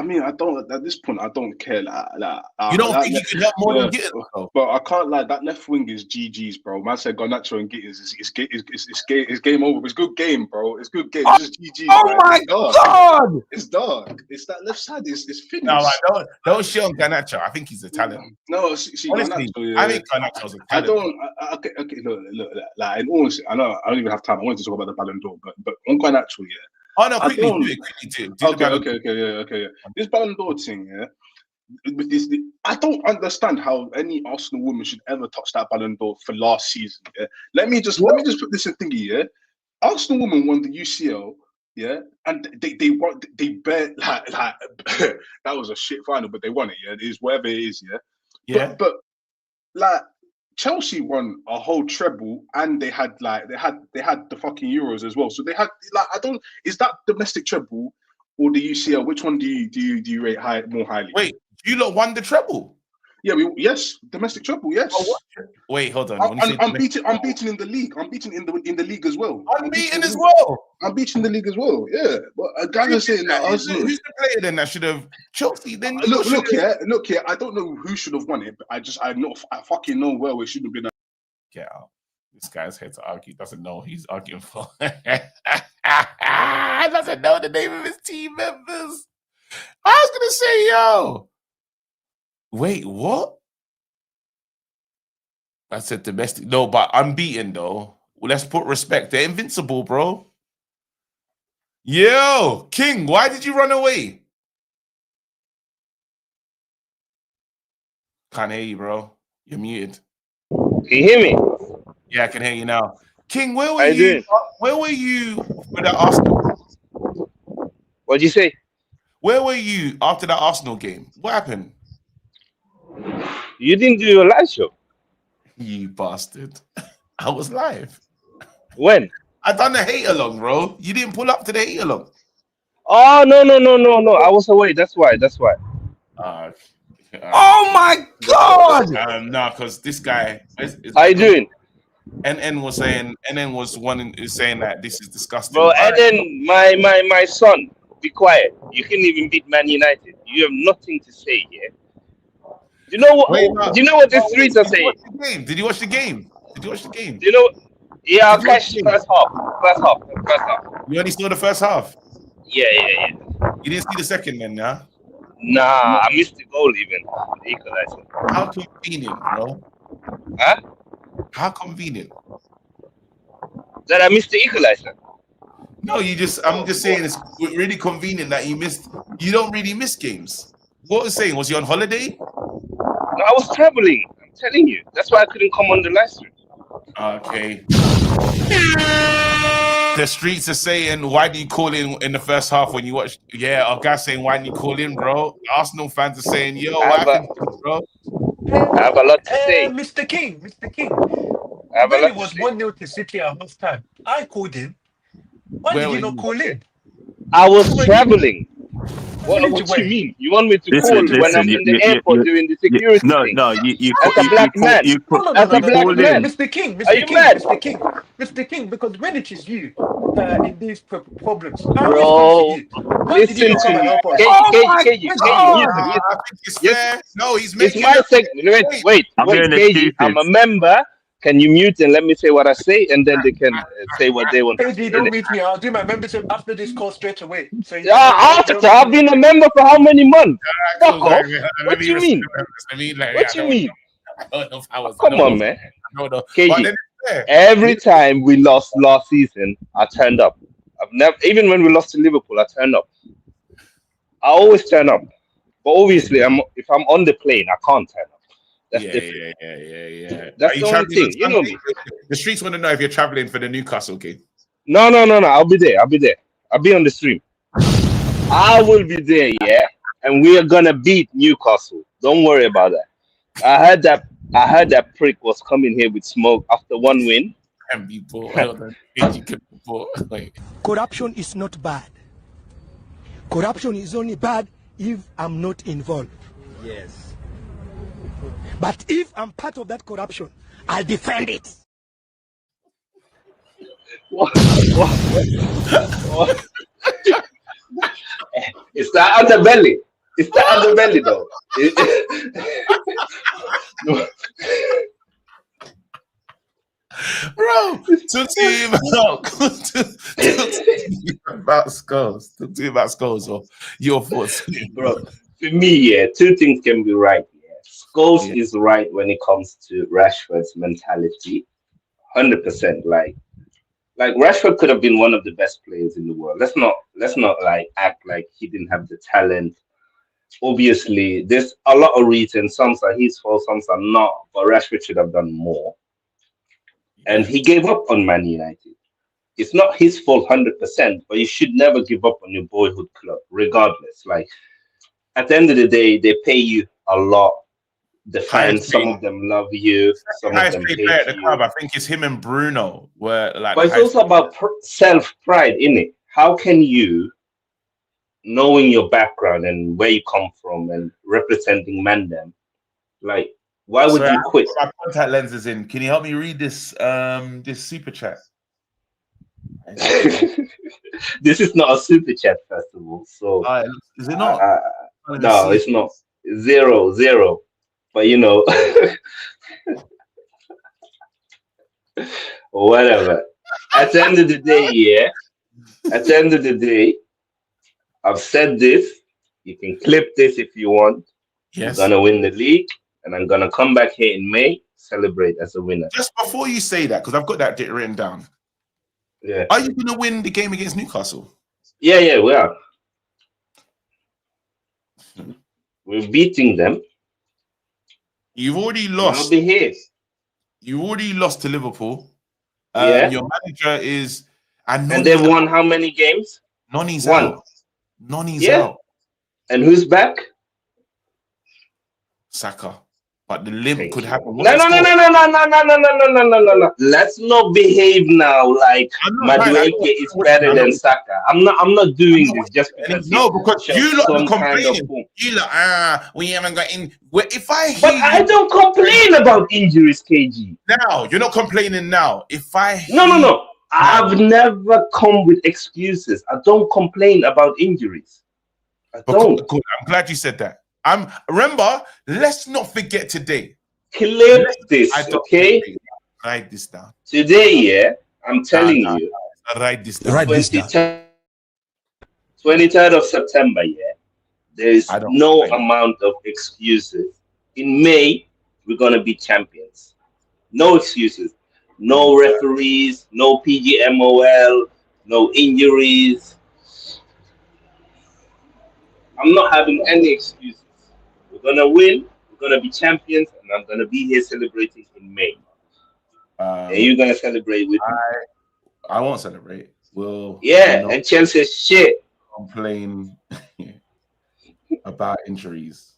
J: At this point, I don't care.
D: You don't think you can help more than Gittins, though?
J: But I can't like that left wing is GG's, bro. Man said Garnacho and Gittins it's game over. It's good game, bro. It's good game. It's just GG's.
C: Oh my God!
J: It's dark. It's that left side. It's finished.
D: No, like, don't shit on Garnacho. I think he's a talent.
J: No, see
D: honestly,
J: Garnacho,
D: I think Garnacho's a talent.
J: I don't. Okay. Look. Like in all honesty, I know I don't even have time. I wanted to talk about the Ballon d'Or, but on Garnacho, yeah.
D: Oh no, quickly do it.
J: Okay. This Ballon d'Or thing, yeah. With this, I don't understand how any Arsenal woman should ever touch that Ballon d'Or for last season. Yeah. Let me just put this in thingy. Yeah. Arsenal woman won the UCL. Yeah, and they bet like that was a shit final, but they won it. Yeah, it is whatever it is. Yeah.
D: Yeah.
J: But like. Chelsea won a whole treble, and they had the fucking Euros as well. So they had is that domestic treble or the UCL? Which one do you rate more highly?
D: Wait, you lot won the treble?
J: Yeah, yes, domestic treble, yes.
D: Oh, wait, hold on.
J: I'm beaten in the league. I'm beaten in the league as well.
D: Unbeaten as well.
J: I'm beaten in the league as well. Yeah, but a guy is saying that.
D: Who's the player then that should have Chelsea? Then
J: look here. I don't know who should have won it, but I fucking know where we should have been.
D: Get out. This guy's here to argue. Doesn't know who he's arguing for. Doesn't know the name of his team members. I was gonna say, yo. Wait, what? I said domestic. No, but unbeaten though. Well, let's put respect. They're invincible, bro. Yo, King, why did you run away? Can't hear you, bro. You're muted.
K: Can you hear me?
D: Yeah, I can hear you now. King, where were
K: How you
D: you?
K: doing?
D: Where were you for that Arsenal?
K: What'd you say?
D: Where were you after that Arsenal game? What happened?
K: You didn't do a live show.
D: You bastard. I was live.
K: When?
D: I done the hate along, bro. You didn't pull up to the hate along.
K: Oh no. I was away. That's why.
C: Oh my God!
D: No, because this guy.
K: How you doing?
D: NN was saying that this is disgusting.
K: Bro, and then my son, be quiet. You can't even beat Man United. You have nothing to say here. Do you know what? Do you know what the streets are saying?
D: Did you watch the game?
K: Do you know? Yeah, I'll catch first half.
D: You only saw the first half.
K: Yeah.
D: You didn't see the second then, yeah?
K: Nah, I missed the goal even. The equalizer.
D: How convenient, bro.
K: Huh?
D: How convenient.
K: That I missed the equalizer.
D: No, I'm just saying it's really convenient that you don't really miss games. What was saying? Was you on holiday?
K: No, I was traveling. I'm telling you. That's why I couldn't come on the live stream.
D: Okay. The streets are saying, why do you call in the first half when you watch? Yeah, our guys saying, why do you call in, bro? Arsenal fans are saying, yo, what happened, bro?
K: I have a lot to say.
I: Mr. King.
K: When
I: it was 1-0 to City at half time, I called in. Why did you not call in?
K: I was traveling. What do you mean? You want me to call when I'm in the airport doing the security thing?
C: No, you
K: as a black man.
I: Mr. King,
K: Are you mad?
I: Mr. King, because when it is you, in these problems. Now this comes to
K: bro.
I: you. Why did you
K: Listen
I: not come
K: to
I: and
K: me.
I: help us?
C: Oh my
K: KG,
C: God!
K: listen.
D: I think it's
K: Yes,
D: fair. No, he's
K: it's
D: making
K: my
D: a
K: segment.
D: point.
K: Wait,
C: I'm hearing
K: KG. I'm a
C: excuses.
K: member. Can you mute and let me say what I say, and then they can say what they want to
I: KG,
K: say,
I: don't
K: innit?
I: meet me. I'll do my membership after this call straight away. So you
K: Yeah,
I: don't
K: after
I: meet
K: I've
I: me.
K: been a member for how many months? Fuck
D: Cool,
K: off.
D: let
K: What
D: me
K: you
D: respect
K: mean?
D: members.
K: What you mean?
D: I don't know if I was. I
K: Come
D: don't know.
K: on, man.
D: I don't know. But
K: KG.
D: then it's fair.
K: Every time we lost last season, I turned up. I've never, even when we lost to Liverpool, I turned up. I always turn up. But obviously, if I'm on the plane, I can't turn up. That's different.
D: Yeah. Are
K: That's
D: you
K: the only
D: traveling on
K: thing. You know
D: Sunday?
K: me.
D: The streets want to know if you're traveling for the Newcastle game.
K: No. I'll be there. I'll be on the stream. I will be there, yeah. And we are gonna beat Newcastle. Don't worry about that. I heard that prick was coming here with smoke after one win.
D: Can be bought. Hold on. KG can be bought. Wait.
L: Corruption is not bad. Corruption is only bad if I'm not involved.
M: Yes.
L: But if I'm part of that corruption, I'll defend it.
K: What? It's the underbelly. It's the underbelly, though.
D: Bro, talk to me about Scholes. Talk to me about Scholes or your thoughts.
K: Bro, for me, yeah, two things can be right. Yeah. Scholes is right when it comes to Rashford's mentality. 100%. Like Rashford could have been one of the best players in the world. Let's not like act like he didn't have the talent. Obviously, there's a lot of reasons. Some are his fault, some are not. But Rashford should have done more. And he gave up on Man United. It's not his fault 100%, but you should never give up on your boyhood club, regardless. Like, at the end of the day, they pay you a lot. The fans, some of them love you, some of them hate you.
D: At the club, I think it's him and Bruno were like.
K: But it's also about self-pride, innit? How can you, knowing your background and where you come from and representing Mandem, like, why would you quit?
D: My contact lenses in. Can you help me read this this super chat?
K: This is not a super chat, first of all. So
D: is it not?
K: No, it's not. 0-0. But you know, whatever. At the end of the day, yeah. At the end of the day, I've said this. You can clip this if you want.
D: Yes.
K: We're gonna win the league. And I'm gonna come back here in May, celebrate as a winner.
D: Just before you say that, because I've got that written down.
K: Yeah.
D: Are you gonna win the game against Newcastle?
K: Yeah, we are. We're beating them.
D: You've already lost.
K: I'll be here.
D: You already lost to Liverpool.
K: Yeah.
D: Your manager is,
K: and they've won how many games?
D: Noni's out. Noni's out.
K: And who's back?
D: Saka. But the limp could happen.
K: No. Let's not behave now like Madueke is better than Saka. I'm not doing this just because.
D: No, because you lot are complaining. You lot, we haven't got in. If I
K: but I don't complain about injuries, KG.
D: Now you're not complaining now. If I
K: no. I've never come with excuses. I don't complain about injuries. I don't.
D: Good. I'm glad you said that. Remember, let's not forget today.
K: Clip this, okay?
D: Write this down.
K: Today, yeah, I'm telling you.
D: Write this down.
K: Write this down. 23rd of September, yeah. There is no amount of excuses. In May, we're gonna be champions. No excuses. No referees, no PGMOL, no injuries. I'm not having any excuses. We're gonna win. We're gonna be champions, and I'm gonna be here celebrating in May. And you're gonna celebrate with me.
D: I won't celebrate.
K: And Chelsea shit.
D: Complain about injuries.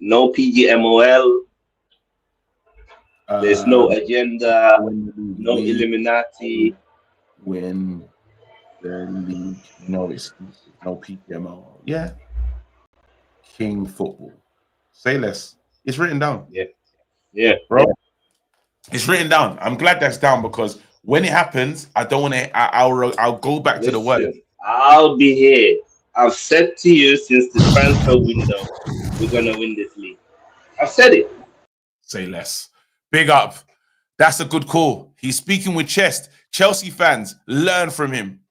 K: No PGMOL. There's no agenda. No Illuminati.
D: Win the league. No excuses. No PGMOL. Yeah. King football. Say less. It's written down.
K: Yeah,
D: bro. It's written down. I'm glad that's down because when it happens, I don't want to. I'll go back to the word.
K: Listen, I'll be here. I've said to you since the transfer window, we're gonna win this league. I've said it.
D: Say less. Big up. That's a good call. He's speaking with chest. Chelsea fans, learn from him.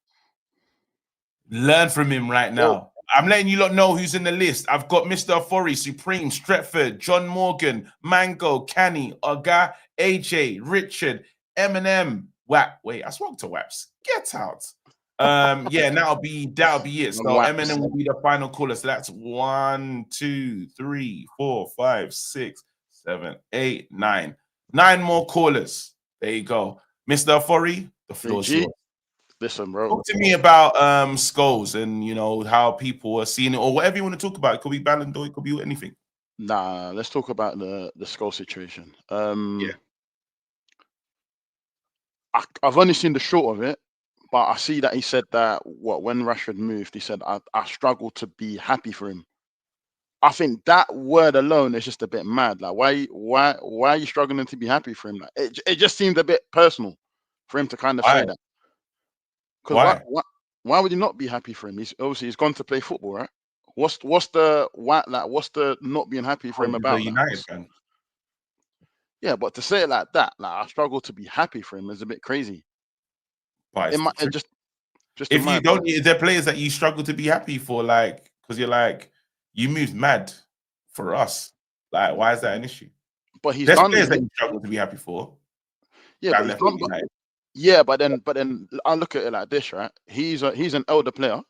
D: Learn from him right now. I'm letting you lot know who's in the list. I've got Mr. Afori, Supreme, Stretford, John Morgan, Mango, Canny, Oga, AJ, Richard, Eminem. Wait, I spoke to Waps. Get out. Yeah, that'll be it. So Eminem will be the final caller. So that's 1, 2, 3, 4, 5, 6, 7, 8, 9. 9 more callers. There you go. Mr. Afori, the floor's yours.
M: Listen, bro.
D: Talk to me about Scholes and how people are seeing it, or whatever you want to talk about. It could be Ballon d'Or, it could be anything.
M: Nah, let's talk about the Scholes situation.
D: Yeah.
M: I've only seen the short of it, but I see that he said that when Rashford moved, he said I struggle to be happy for him. I think that word alone is just a bit mad. Like, why are you struggling to be happy for him? Like, it just seemed a bit personal for him to kind of say that. Because why would you not be happy for him? He's gone to play football, right? What's the not being happy for him about?
D: United fan.
M: Yeah, but to say it like that, like I struggle to be happy for him is a bit crazy.
D: But
M: just
D: if you don't, there are players that you struggle to be happy for, like, because you're like, you moved mad for us. Like, why is that an issue?
M: But he's
D: there's
M: done
D: players that you struggle to be happy for.
M: Yeah, but then I look at it like this, right? He's an elder player.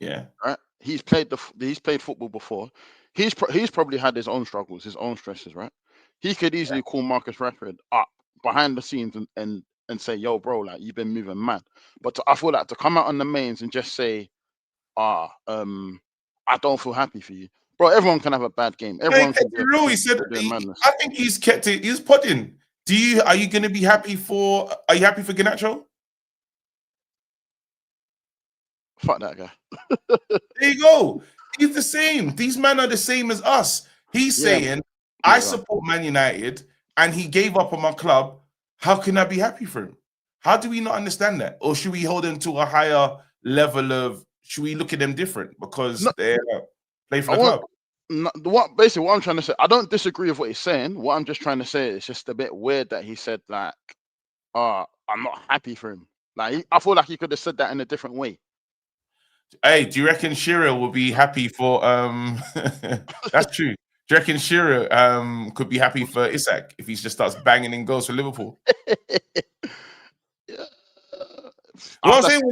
D: Yeah.
M: Right. He's played football before. He's probably had his own struggles, his own stresses, right? He could easily call Marcus Rashford up behind the scenes and say, "Yo, bro, like you've been moving mad." But I feel like to come out on the mains and just say, I don't feel happy for you, bro. Everyone can have a bad game. Everyone can do
D: he said, I think he's kept it. He's podding. Are you going to be happy for? Are you happy for Garnacho?
M: Fuck that guy.
D: There you go. He's the same. These men are the same as us. He's saying, I support Man United, and he gave up on my club. How can I be happy for him? How do we not understand that? Or should we hold him to a higher level of? Should we look at them different because they play for the club?
M: What I'm trying to say, I don't disagree with what he's saying. What I'm just trying to say is just a bit weird that he said like, I'm not happy for him. Like I feel like he could have said that in a different way.
D: Hey, do you reckon Shearer will be happy for that's true. Do you reckon Shearer could be happy for Isak if he just starts banging in goals for Liverpool? What I'm saying,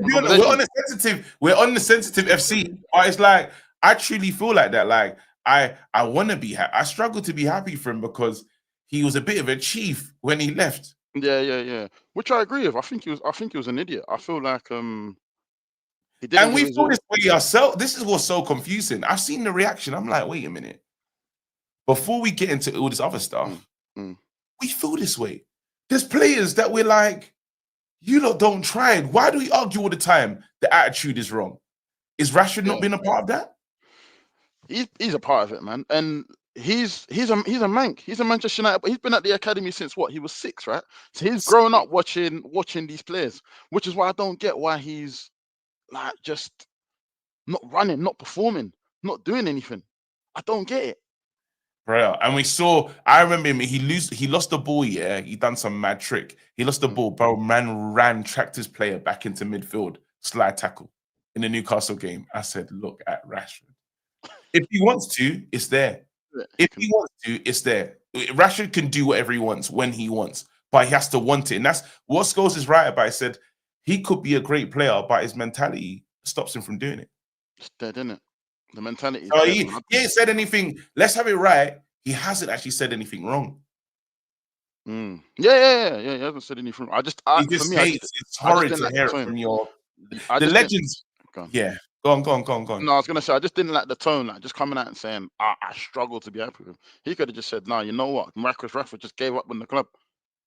D: we're on the sensitive FC, but it's like I truly feel like that. Like I want to be happy. I struggle to be happy for him because he was a bit of a chief when he left.
M: Yeah. Which I agree with. I think he was an idiot. I feel like
D: and we feel this way ourselves. This is what's so confusing. I've seen the reaction. I'm like, wait a minute. Before we get into all this other stuff, we feel this way. There's players that we're like, you lot don't try it. Why do we argue all the time? The attitude is wrong. Is Rashford not being a part of that?
M: He's a part of it, man. And he's a Manc. He's a Manchester United. But he's been at the academy since what? He was 6, right? So he's grown up watching these players, which is why I don't get why he's like just not running, not performing, not doing anything. I don't get it.
D: Bro, and I remember him, he lost the ball, he done some mad trick. He lost the ball, bro, man tracked his player back into midfield, slide tackle in the Newcastle game. I said, look at Rashford. If he wants to, it's there. If he wants to, it's there. Rashford can do whatever he wants when he wants, but he has to want it. And that's what Scholes is right about. He said he could be a great player, but his mentality stops him from doing it.
M: It's dead, isn't it? The mentality.
D: So he ain't said anything. Let's have it right. He hasn't actually said anything wrong.
M: Yeah. He hasn't said anything.
D: It's horrid to hear it from the legends. Yeah, go on.
M: No, I was gonna say I just didn't like the tone, like just coming out and saying I struggle to be happy with him. He could have just said, "No, you know what? Marcus Rashford just gave up on the club.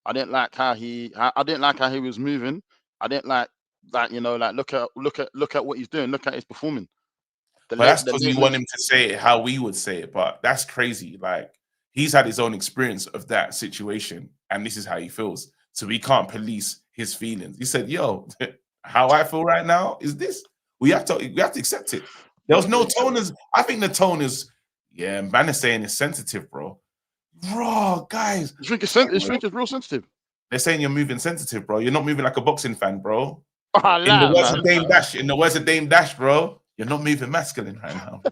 M: I didn't like how he was moving. I didn't like that. Look at what he's doing. Look at his performing."
D: But that's because we want him to say it how we would say it. But that's crazy. Like he's had his own experience of that situation, and this is how he feels. so we can't police his feelings. He said, "Yo, how I feel right now is this. We have to accept it." There was no tone. I think the tone is, yeah, man is saying it's sensitive, bro. Bro, guys.
M: You think it's real sensitive?
D: They're saying you're moving sensitive, bro. You're not moving like a boxing fan, bro.
M: I
D: In the
M: laugh,
D: words
M: man.
D: of Dame Dash, bro, you're not moving masculine right now.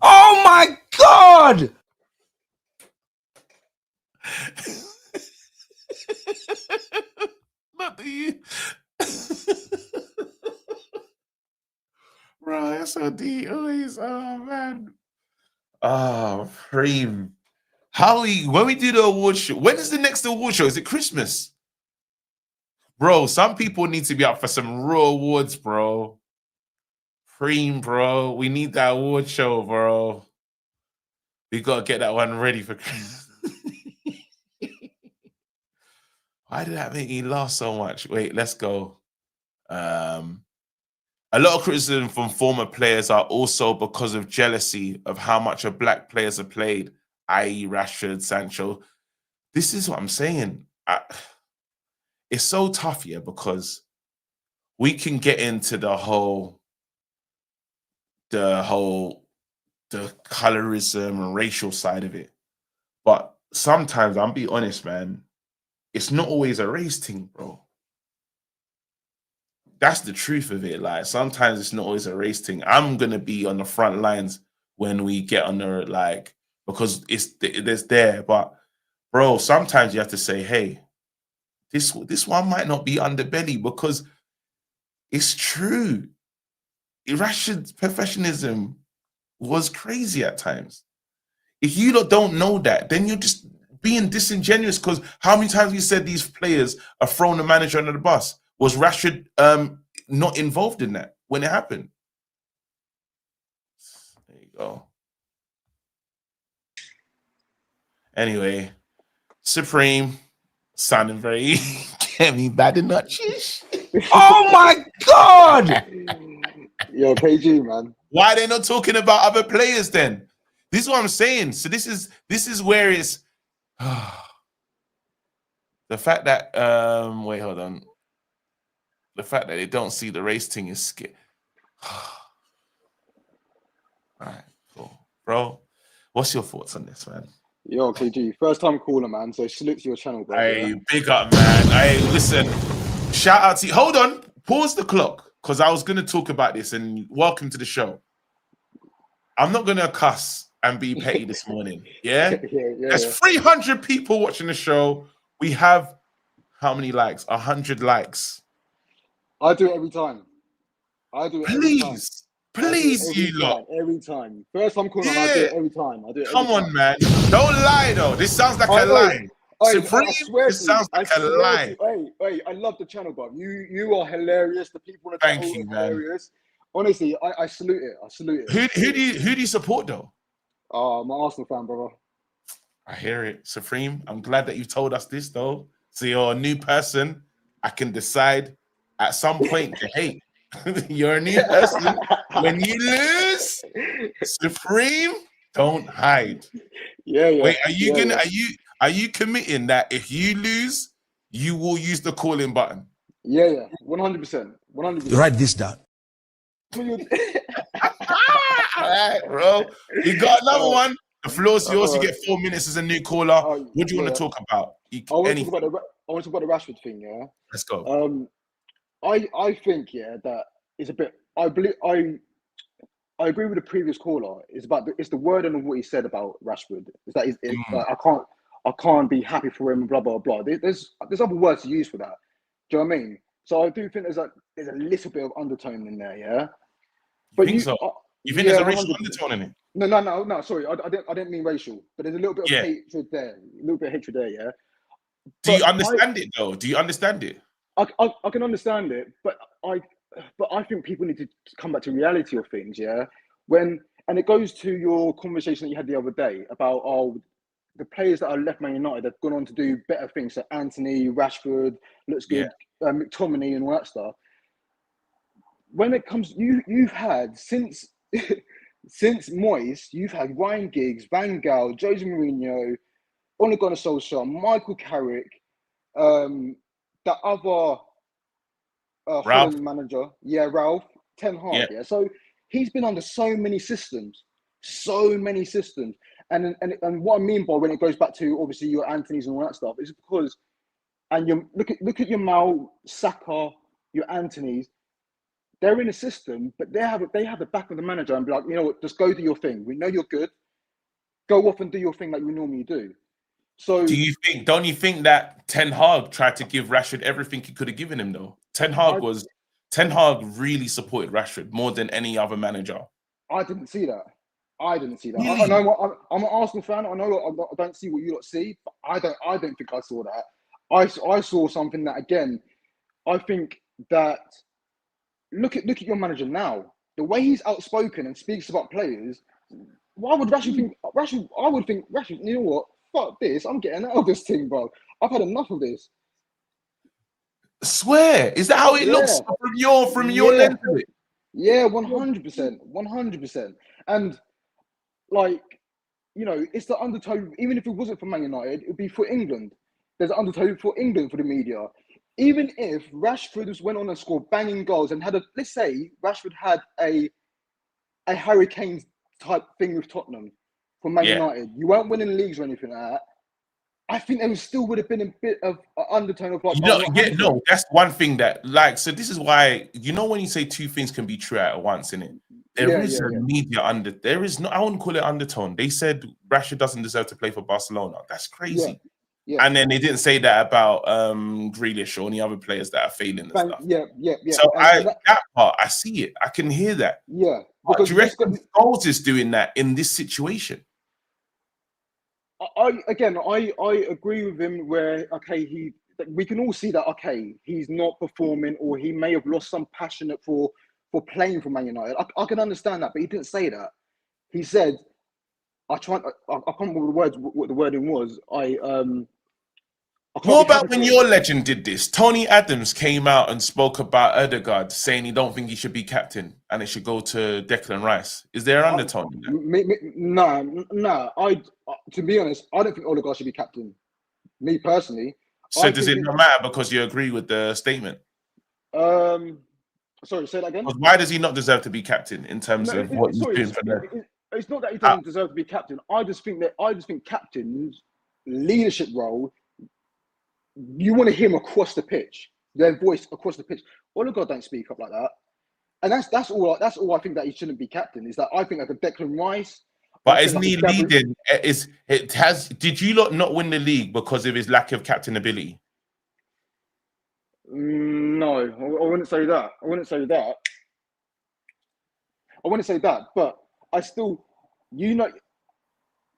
C: Oh my God!
D: Not the you. Bro, SOD always, oh man. Oh, Preem. When we do the award show, when is the next award show? Is it Christmas? Bro, some people need to be up for some real awards, bro. Preem, bro. We need that award show, bro. We gotta get that one ready for Christmas. Why did that make me laugh so much? Wait, let's go. A lot of criticism from former players are also because of jealousy of how much of black players are played, i.e. Rashford, Sancho. This is what I'm saying. It's so tough, yeah, because we can get into the colorism and racial side of it. But sometimes, I'll be honest, man, it's not always a race thing, bro. That's the truth of it. Like, sometimes it's not always a race thing. I'm gonna be on the front lines when we get on the, like, because there's there. But bro, sometimes you have to say, hey, this one might not be underbelly, because it's true. Rashford's professionalism was crazy at times. If you don't know that, then you're just being disingenuous, because how many times we said these players are throwing the manager under the bus? Was Rashford not involved in that when it happened? There you go. Anyway, Supreme sounding very get me bad in nutches.
C: Oh my God!
N: Yo, KG, man.
D: Why are they not talking about other players then? This is what I'm saying. So this is where it's the fact that wait, hold on. The fact that they don't see the race thing is scary. All right, cool. Bro, what's your thoughts on this, man?
N: Yo, KG, first time caller, man. So salute to your channel, bro.
D: Hey, big up, man. Hey, listen, shout out to you. Hold on, pause the clock, because I was going to talk about this, and welcome to the show. I'm not going to cuss and be petty this morning, yeah? There's 300 people watching the show. We have how many likes? 100 likes.
N: I do it every time. I do it every time.
D: Please, you lot.
N: Every time. First time calling, I do it every time. I do it.
D: Come on, man. Don't lie, though. This sounds like a lie. Supreme, this sounds like a lie.
N: Hey, I love the channel, bro. You are hilarious. The people on the channel are hilarious.
D: Man.
N: Honestly, I salute it. I salute it.
D: Who do you support, though?
N: I'm an Arsenal fan, brother.
D: I hear it. Supreme, I'm glad that you told us this, though. So you're a new person. I can decide at some point to hate. You're a new person. When you lose, Supreme, don't hide.
N: Yeah.
D: Wait, are you committing that if you lose, you will use the calling button?
N: Yeah. 100%. 100%.
L: Write this down.
D: All right, bro. You got another one. The floor's yours. You get 4 minutes as a new caller. What do you want to talk about?
N: I want to talk about the Rashford thing, yeah?
D: Let's go.
N: I think, yeah, that is a bit. I agree with the previous caller. It's the wording of what he said about Rashford. Is that like, I can't be happy for him. Blah blah blah. There's other words to use for that. Do you know what I mean? So I do think there's a little bit of undertone in there, yeah. But you think there's a racial undertone in it? No. Sorry, I didn't mean racial. But there's a little bit of hatred there. A little bit of hatred there, yeah.
D: Do you understand it though? Do you understand it?
N: I can understand it, but I think people need to come back to reality of things. Yeah, and it goes to your conversation that you had the other day about the players that are left Man United have gone on to do better things. So Anthony, Rashford looks good, McTominay, and all that stuff. When it comes, you've had since since Moyes, you've had Ryan Giggs, Van Gaal, Jose Mourinho, Ole Gunnar Solskjaer, Michael Carrick, that other
D: Ralph.
N: Holland manager, Ralph, Ten Hag. Yeah, so he's been under so many systems, and what I mean by when it goes back to obviously your Anthony's and all that stuff is because, and you look at your Mal, Saka, your Anthony's. They're in a system, but they have the back of the manager and be like, you know what, just go do your thing. We know you're good. Go off and do your thing like you normally do. So
D: don't you think that Ten Hag tried to give Rashford everything he could have given him though? Ten Hag really supported Rashford more than any other manager.
N: I didn't see that.
D: Really?
N: I know I'm an Arsenal fan. I know I don't see what you lot see, but I don't think I saw that. I saw something that, again, I think that look at your manager now. The way he's outspoken and speaks about players. Why would Rashford think Rashford? I would think Rashford. You know what? Fuck this. I'm getting out of this team, bro. I've had enough of this.
D: Swear, is that how it looks from your lens of it?
N: Yeah, 100%. And like, you know, it's the undertone. Even if it wasn't for Man United, it would be for England. There's an undertone for England for the media. Even if Rashford just went on and scored banging goals and had let's say Rashford had a Harry Kane type thing with Tottenham for Man United, you weren't winning leagues or anything like that. I think there still would have been a bit of an undertone of like,
D: that's one thing that so this is why, you know, when you say two things can be true at once, innit? There is a media there is no, I wouldn't call it undertone. They said Rashford doesn't deserve to play for Barcelona. That's crazy. Yeah. And then they didn't say that about Grealish or any other players that are failing and stuff.
N: Yeah.
D: So that part, I see it. I can hear that.
N: Yeah.
D: But do you reckon Scholes is doing that in this situation?
N: I agree with him where, okay, we can all see that, okay, he's not performing or he may have lost some passion for playing for Man United. I can understand that, but he didn't say that. He said, I can't remember what the wording was.
D: What about when your legend did this? Tony Adams came out and spoke about Ødegaard, saying he don't think he should be captain and it should go to Declan Rice. Is there an undertone in that?
N: No. To be honest, I don't think Ødegaard should be captain. Me personally.
D: So does it not matter because you agree with the statement?
N: Sorry, say that again.
D: Why does he not deserve to be captain in terms of what he's doing for them?
N: It's not that he doesn't deserve to be captain. I just think captain's leadership role. You want to hear him across the pitch, their voice across the pitch. Ødegaard don't speak up like that, and that's all I think that he shouldn't be captain. Is that I think like a Declan Rice.
D: But isn't he leading? Did you not win the league because of his lack of captain ability?
N: No, I wouldn't say that. I wouldn't say that. But I still, you know,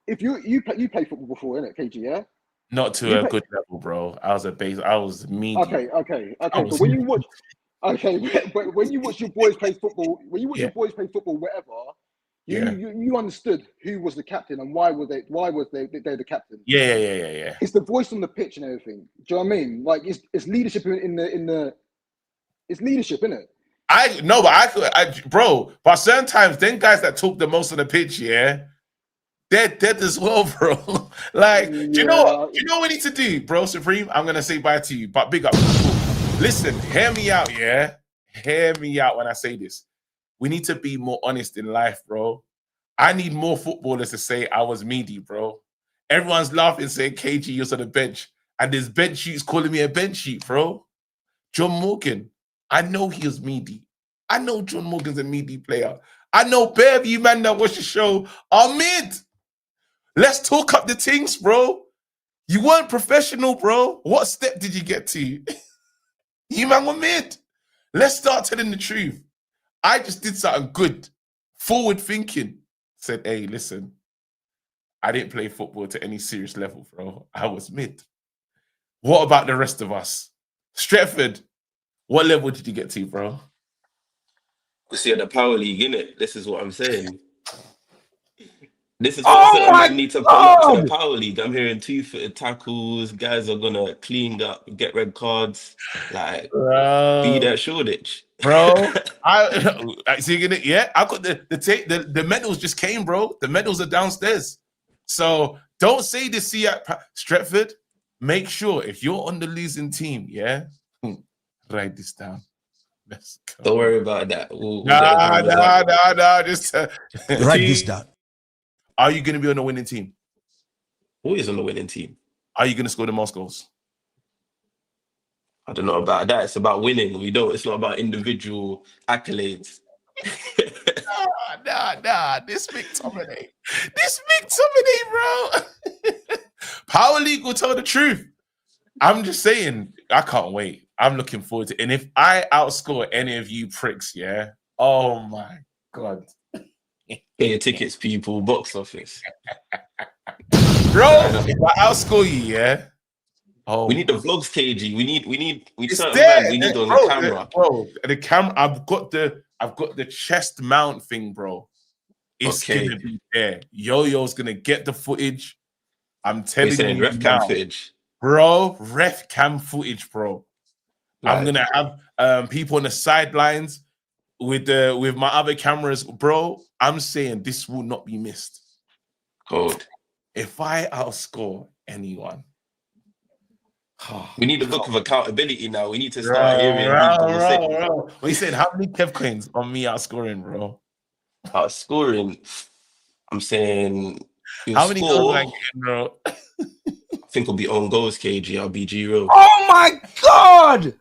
N: if you play football before, innit, KG? Yeah.
D: Not to a good level, bro. I was medium.
N: Okay. But when you watch, but when you watch your boys play football, whatever, you understood who was the captain and why were they the captain.
D: Yeah.
N: It's the voice on the pitch and everything. Do you know what I mean? Like it's leadership it's leadership, isn't it?
D: But sometimes then guys that talk the most on the pitch, they're dead as well, bro. Like, do you know what we need to do, bro? Supreme, I'm gonna say bye to you, but big up. Listen, hear me out, Hear me out when I say this. We need to be more honest in life, bro. I need more footballers to say I was meaty, bro. Everyone's laughing, saying KG, you're on the bench, and this bench sheet's calling me a bench sheet, bro. John Morgan, I know he was meaty. I know John Morgan's a meaty player. I know bare of you man that watch the show are mid. Let's talk up the things, bro. You weren't professional, bro. What step did you get to? You man were mid. Let's start telling the truth. I just did something good. Forward thinking. Said, hey, listen, I didn't play football to any serious level, bro. I was mid. What about the rest of us? Stretford, What level did you get to, bro?
O: We see at the Power League, innit? This is what I'm saying. This is why
C: Oh
O: certain
C: my
O: men need to pull up to the
C: God!
O: Power League. I'm hearing two-footed tackles. Guys are gonna clean up, get red cards. Like, be
D: Bro,
O: that Shoreditch.
D: bro. I see it. Yeah, I got the medals just came, bro. The medals are downstairs. So don't say this. See at Stretford. Make sure if you're on the losing team, yeah, write this down. Let's go.
O: Don't worry about that. We'll get the cameras up.
D: Nah. Just
L: Write this down.
D: Are you going to be on the winning team?
O: Always on the winning team.
D: Are you going to score the most goals?
O: I don't know about that. It's about winning. It's not about individual accolades.
D: Nah. This McTominay, bro. Power League will tell the truth. I'm just saying, I can't wait. I'm looking forward to it. And if I outscore any of you pricks, yeah, oh my God.
O: Get your tickets, people. Box office.
D: Bro, if I outscore you, yeah. Oh,
O: we need the vlogs, KG. We need
D: it's
O: certain
D: there.
O: man. We need on
D: Bro,
O: the camera.
D: Bro, the camera. I've got the chest mount thing, bro. It's gonna be there. Yo-Yo's gonna get the footage. I'm telling you
O: ref
D: now,
O: cam footage,
D: bro. Ref cam footage, bro.
O: Like,
D: I'm gonna have people on the sidelines with my other cameras, bro. I'm saying this will not be missed.
O: Cold.
D: If I outscore anyone,
O: we need a book of accountability now. We need to start hearing people say.
D: What you saying? How many Kev coins on me outscoring, bro?
O: Outscoring. I'm saying.
D: How many goals am I getting, bro?
O: I think it'll be own goals, KG. I'll be G-Row.
C: Oh my God!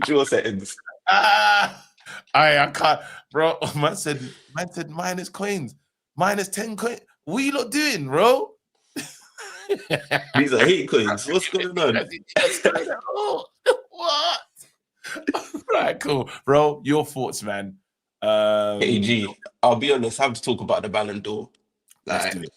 O: Draw settings.
D: I can't, bro. Man said minus coins, minus 10 coins. What are you lot doing, bro?
O: These are hate coins. What's going on?
D: What? Right, cool, bro. Your thoughts, man.
O: KG, I'll be honest. I have to talk about the Ballon d'Or.
D: Let's
O: Like,
D: do it.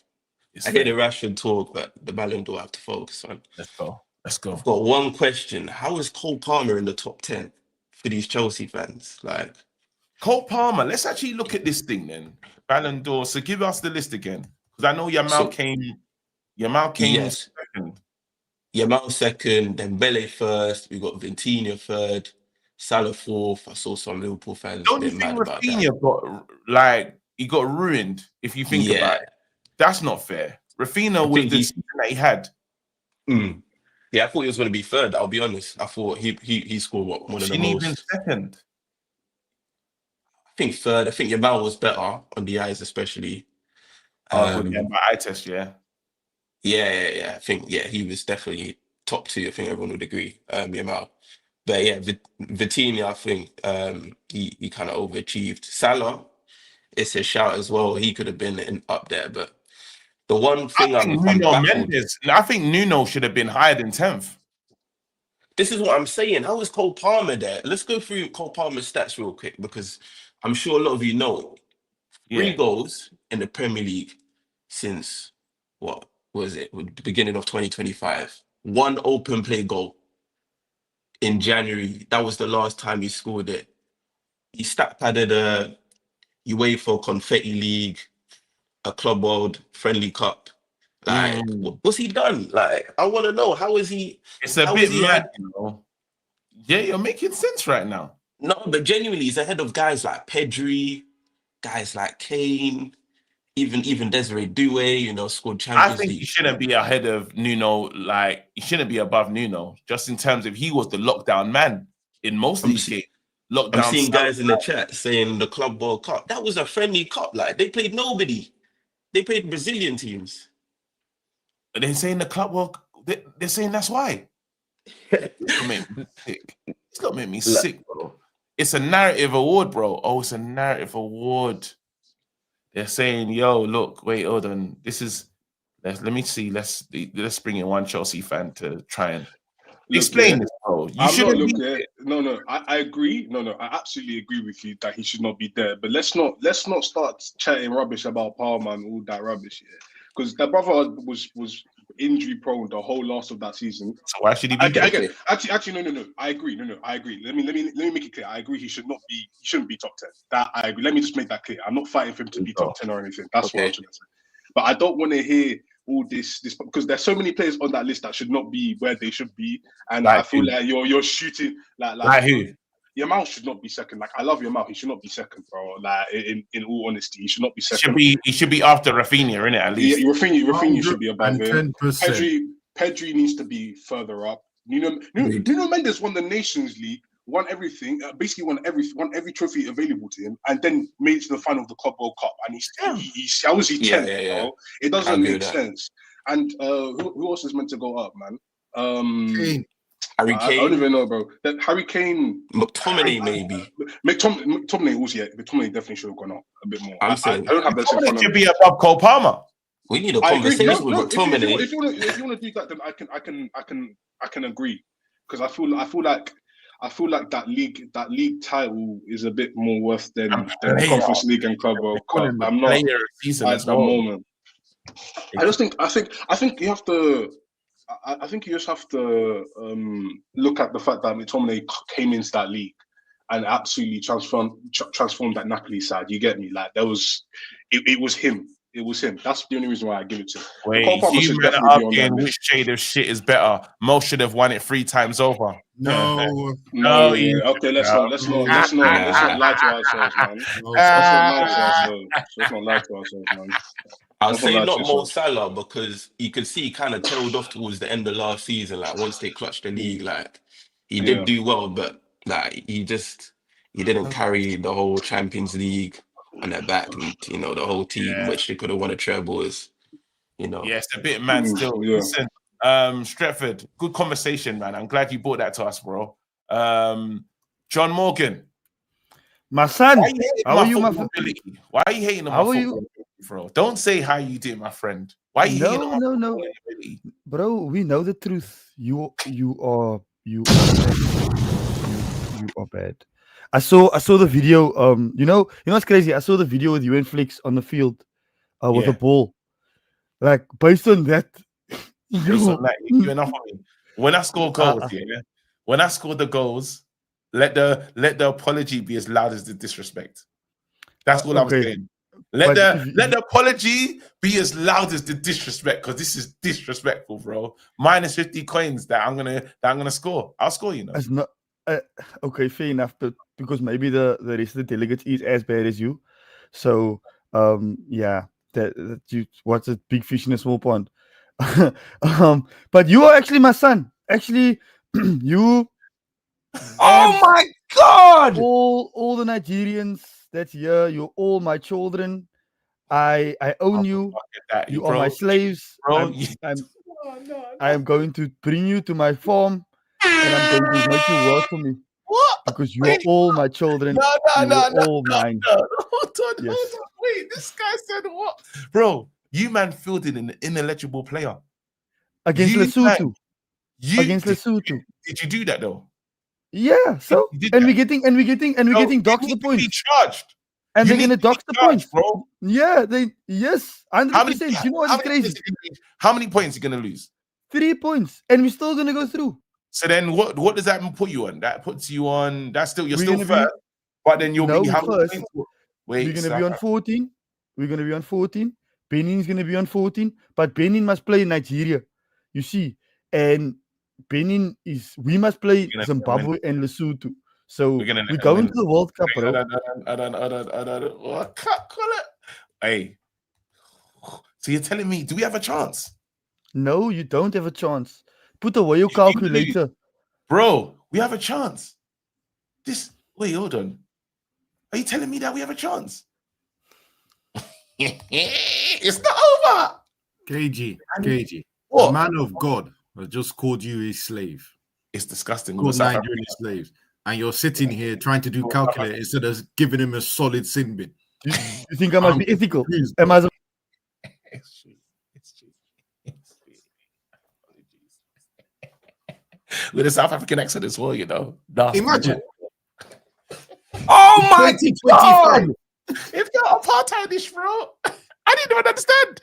O: I hear the Rashford talk, but the Ballon d'Or I have to focus on.
D: Let's go.
O: I've got one question. How is Cole Palmer in the top 10 for these Chelsea fans? Like,
D: Cole Palmer. Let's actually look at this thing then. Ballon d'Or. So give us the list again, because I know Yamal came.
O: Yes.
D: second.
O: Yamal second, then Bele first. We got Vitinha third, Salah fourth. I saw some Liverpool fans.
D: Don't you think Rafinha got ruined? If you think about it, that's not fair. Rafinha was the season that he had.
O: Yeah, I thought he was going to be third. I'll be honest. I thought he scored one of the most.
D: Even second.
O: I think third. I think Yamal was better on the eyes, especially.
D: My eye test, yeah.
O: Yeah. I think he was definitely top two. I think everyone would agree. Yamal, but yeah, Vitinha, I think he kind of overachieved. Salah, it's a shout as well. He could have been up there, but the one thing I'm baffled.
D: I think Nuno should have been higher than 10th.
O: This is what I'm saying. How is Cole Palmer there? Let's go through Cole Palmer's stats real quick, because I'm sure a lot of you know. 3 goals in the Premier League since what was it? The beginning of 2025. 1 open play goal in January. That was the last time he scored it. He stat padded a UEFA Confetti League, a Club World Friendly Cup. Like, what's he done? Like, I want to know, how is he?
D: It's a bit mad, you know. Yeah, you're making sense right now.
O: No, but genuinely, he's ahead of guys like Pedri, guys like Kane, even Desiree Doué, scored Champions
D: I think
O: League.
D: he shouldn't be ahead of Nuno. Like, he shouldn't be above Nuno, just in terms of he was the lockdown man in most of these games.
O: I'm seeing guys in the chat saying the Club World Cup. That was a friendly cup. Like, they played nobody. They played Brazilian teams.
D: But they're saying the Club World. They're saying that's why. It's gonna make me sick. It's gonna make me sick, bro. It's a narrative award, bro. Oh, it's a narrative award. They're saying, "Yo, look, wait, hold on. This is. Let me see. Let's bring in one Chelsea fan to try and explain this, bro. You shouldn't be.
J: No. I agree. No. I absolutely agree with you that he should not be there. But let's not start chatting rubbish about Palmer and all that rubbish. Yeah, because that brother was injury prone the whole last of that season.
D: So why should he be there?
J: Again, actually, no. I agree. No, I agree. Let me make it clear. I agree. He shouldn't be top 10. That I agree. Let me just make that clear. I'm not fighting for him to be top 10 or anything. That's what I'm trying to say. But I don't want to hear all this because there's so many players on that list that should not be where they should be, and I feel like you're shooting like
D: who?
J: Yamal should not be second. Like I love Yamal, he should not be second, bro. Like in all honesty, he should not be second.
D: He should be after Rafinha, innit? At least.
J: Yeah, Rafinha should be above him.
P: 10%.
J: Pedri needs to be further up. Nuno Mendes won the Nations League, won everything, basically won every trophy available to him, and then made it to the final of the Club World Cup. And he's how was he 10?
O: Yeah.
J: It doesn't make sense. And who else is meant to go up, man?
O: Harry Kane.
J: I don't even know, bro. That Harry Kane,
O: McTominay maybe.
J: McTominay also, McTominay definitely should have gone up a bit more.
O: I'm saying
J: I don't have that in front of
D: should
J: me.
D: be above Cole Palmer.
O: We need a conversation with McTominay.
J: If you want to do that, then I can agree because I feel like that league title is a bit more worth than the Conference League and Club World Cup. I'm not at the moment. I think you have to. I think you just have to look at the fact that McTominay came into that league and absolutely transformed that Napoli side. You get me? Like it was him. It was him. That's the only reason why I give it to him.
D: Wait, you men are arguing which shade of shit is better. Mo should have won it 3 times over.
P: No.
J: Okay, let's not lie to ourselves, man. Let's not lie to ourselves, man.
O: I'll say not Mo Salah because you could see he kind of tailed off towards the end of last season. Like once they clutched the league, like he did do well, but like he didn't carry the whole Champions League on their back, and the whole team, which they could have won a treble. Is
D: Yeah, it's a bit mad still. Listen, Stretford, good conversation, man. I'm glad you brought that to us, bro. John Morgan,
C: my son,
D: how are you, my ability? Why are you hating on my football, bro? Don't say how you did, my friend. Why are you hating on my
C: no, bro? We know the truth. You are bad. I saw the video. You know what's crazy? I saw the video with you and Flex on the field with a ball. Like based on that,
D: you enough of me. When I score goals, when I score the goals, let the apology be as loud as the disrespect. That's all I'm saying. Let the apology be as loud as the disrespect, because this is disrespectful, bro. Minus 50 coins that I'm gonna score. I'll score,
C: It's not okay, fair enough, but because maybe the rest of the delegates is as bad as you. So that you what's a big fish in a small pond. But you are actually my son. Actually, you
D: oh my god!
C: All the Nigerians that's here, you're all my children. I own you. You are my slaves.
D: Bro.
C: I am going to bring you to my farm, and I'm going to make you work for me.
D: What?
C: Because you are all my children. All mine.
D: Hold on. Wait, this guy said what? Bro, you man fielded an ineligible player.
C: Against Lesotho. Lesotho.
D: Did you do that though?
C: Yeah, so we're getting doxed the points.
D: Charged.
C: And they're gonna dox the points,
D: bro.
C: Yeah, 100%. You know what's crazy?
D: How many points are you gonna lose?
C: 3 points, and we're still gonna go through.
D: So then, what does that put you on? That puts you on. That's still you're still first, but then you'll be how many points? Wait,
C: we're gonna be on 14. We're gonna be on 14. Benin's gonna be on 14, but Benin must play Nigeria. You see, and Benin we must play Zimbabwe and Lesotho. So we're going to the World Cup, bro.
D: What call it? Hey, so you're telling me, do we have a chance?
C: No, you don't have a chance. Put away your calculator,
D: bro. We have a chance. Wait, hold on. Are you telling me that we have a chance? It's not over.
P: KG, a man of God has just called you a slave.
D: It's disgusting.
P: Called Nigerian slaves. And you're sitting here trying to do calculate instead of giving him a solid sin bin.
C: You think I must be ethical? Am I?
D: It's true. With a South African accent as well,
P: Imagine.
D: Oh my God! It's got apartheid-ish, bro. I didn't even understand.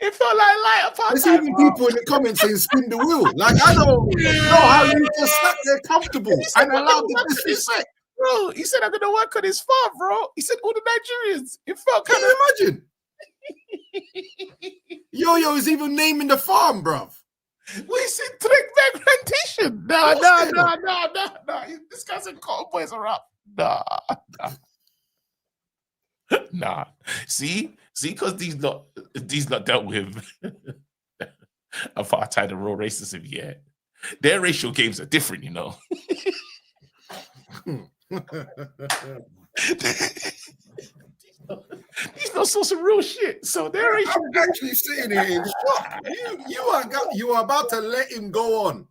D: It felt like light
P: There's
D: apartheid,
P: even
D: bro.
P: people in the comments saying spin the wheel. Like, I don't know how you just sat there comfortable
D: He said,
P: and
D: I'm
P: allowed
D: gonna
P: the
D: work on this,
P: disrespect.
D: bro. He said, I'm gonna work on his farm, bro. He said, all the Nigerians. It felt
P: Can
D: kind of.
P: you imagine? Yo is even naming the farm, bruv.
D: We said Trek Back Plantation. Nah. This guy said Cotton Boys are up. Nah. Nah. See, because these not dealt with apartheid and raw racism yet. Their racial games are different, you know. These not some real shit. So they're racial.
P: I'm actually sitting here in shock. You are about to let him go on.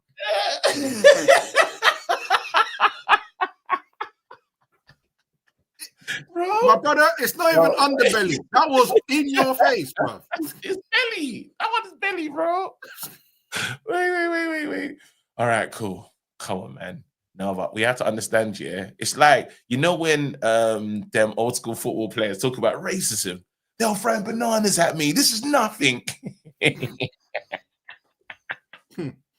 D: Bro,
P: my brother, it's not even underbelly. That was in your face, bro.
D: It's belly. I want his belly, bro. Wait. All right, cool. Come on, man. No, but we have to understand, yeah. It's like, you know, when them old school football players talk about racism, they'll throw bananas at me. This is nothing. These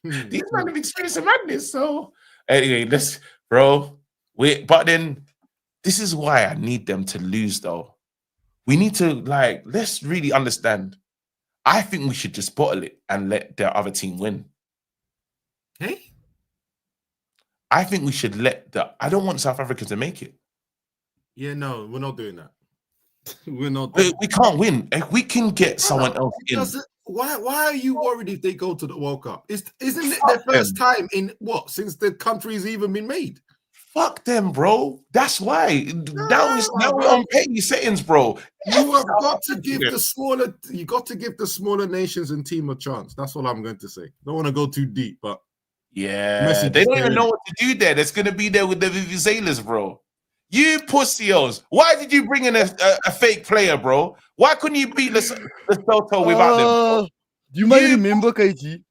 D: men have experienced some madness. So anyway, but then this is why I need them to lose, though. We need to, let's really understand. I think we should just bottle it and let the other team win.
P: Hey?
D: I think we should I don't want South Africa to make it.
P: Yeah, no, we're not doing that. We're not.
D: We can't win. If we can get someone else in.
P: Why are you worried if they go to the World Cup? Isn't it their first time in since the country's even been made?
D: Fuck them, bro. That's why. Now we're on petty settings, bro.
P: You have got to give the smaller nations and team a chance. That's all I'm going to say. Don't want to go too deep, but
D: yeah, they don't even know what to do there. That's going to be there with the Vuvuzelas, bro. You pussios. Why did you bring in a fake player, bro? Why couldn't you beat Lesotho without them?
C: You might remember, KG,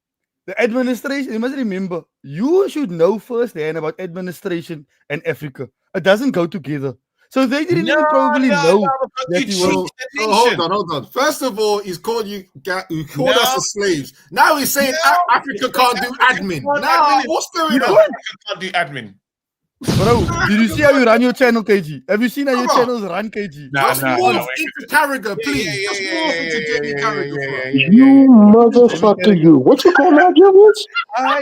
C: the administration. You must remember, you should know firsthand about administration and Africa. It doesn't go together. So they didn't even probably know that you were.
P: Hold on. First of all, he called us as slaves. Now he's saying Africa can't do admin. Now, what's going on?
D: Africa can't do admin.
C: Bro, did you see how you run your channel, KG? Have you seen how your channels run, KG?
P: Just morph into Carragher, please. Just morph into Jamie Carragher.
J: You motherfucker, you. What you call Nigerians?
C: I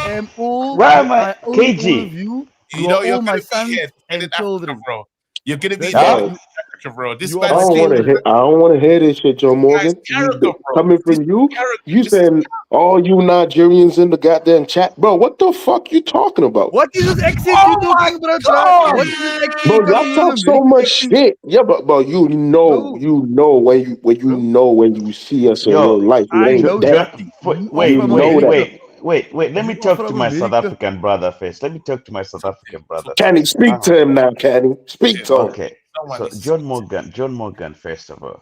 C: am all.
F: Where am I?
C: I own
F: KG.
C: all of you.
D: You know,
C: are
D: you're
C: all my
D: gonna be
C: sons
D: here
C: and
D: in Africa,
C: children.
D: bro. You're gonna be
C: That's
D: here in
C: right.
D: Africa, bro. This
C: You
D: man
C: are
J: I don't want to hear. I don't want to hear this shit, Joe Morgan.
D: Carragher, bro.
J: Coming from you, you
D: This is
J: saying all you Nigerians in the goddamn chat, bro. What the fuck you talking about?
C: What is this accent you talking about, bro? What is this accent?
J: Bro, y'all talk so much shit. Yeah, but you know when you see us in real life, it
C: I
J: ain't
C: know
J: that.
C: that.
F: Wait. Let me
C: You are
F: talk to
C: from
F: my South
C: America.
F: African brother first. Let me talk to my South African brother.
J: Canny, speak to him now, Canny. Speak to him.
F: Okay. So John Morgan, first of all.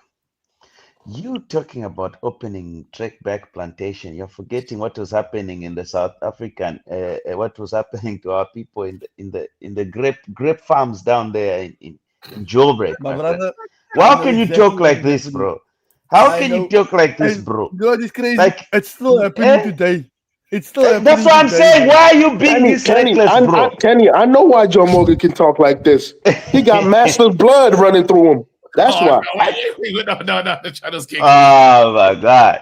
F: You talking about opening Trek Back Plantation? You're forgetting what was happening in the South African, what was happening to our people in the grape farms down there in Joburg.
C: My brother,
F: How can you talk like this, bro? How can you talk like this, bro?
C: You know what is crazy?
F: Like,
C: It's still happening today. It's still happening.
F: That's what I'm
C: today,
F: saying.
C: bro.
F: Why are you being this reckless, bro?
J: Kenny, I know why Joe Morgan can talk like this. He got massive blood running through him. That's why.
D: No, the channel's kicking.
F: Oh my God.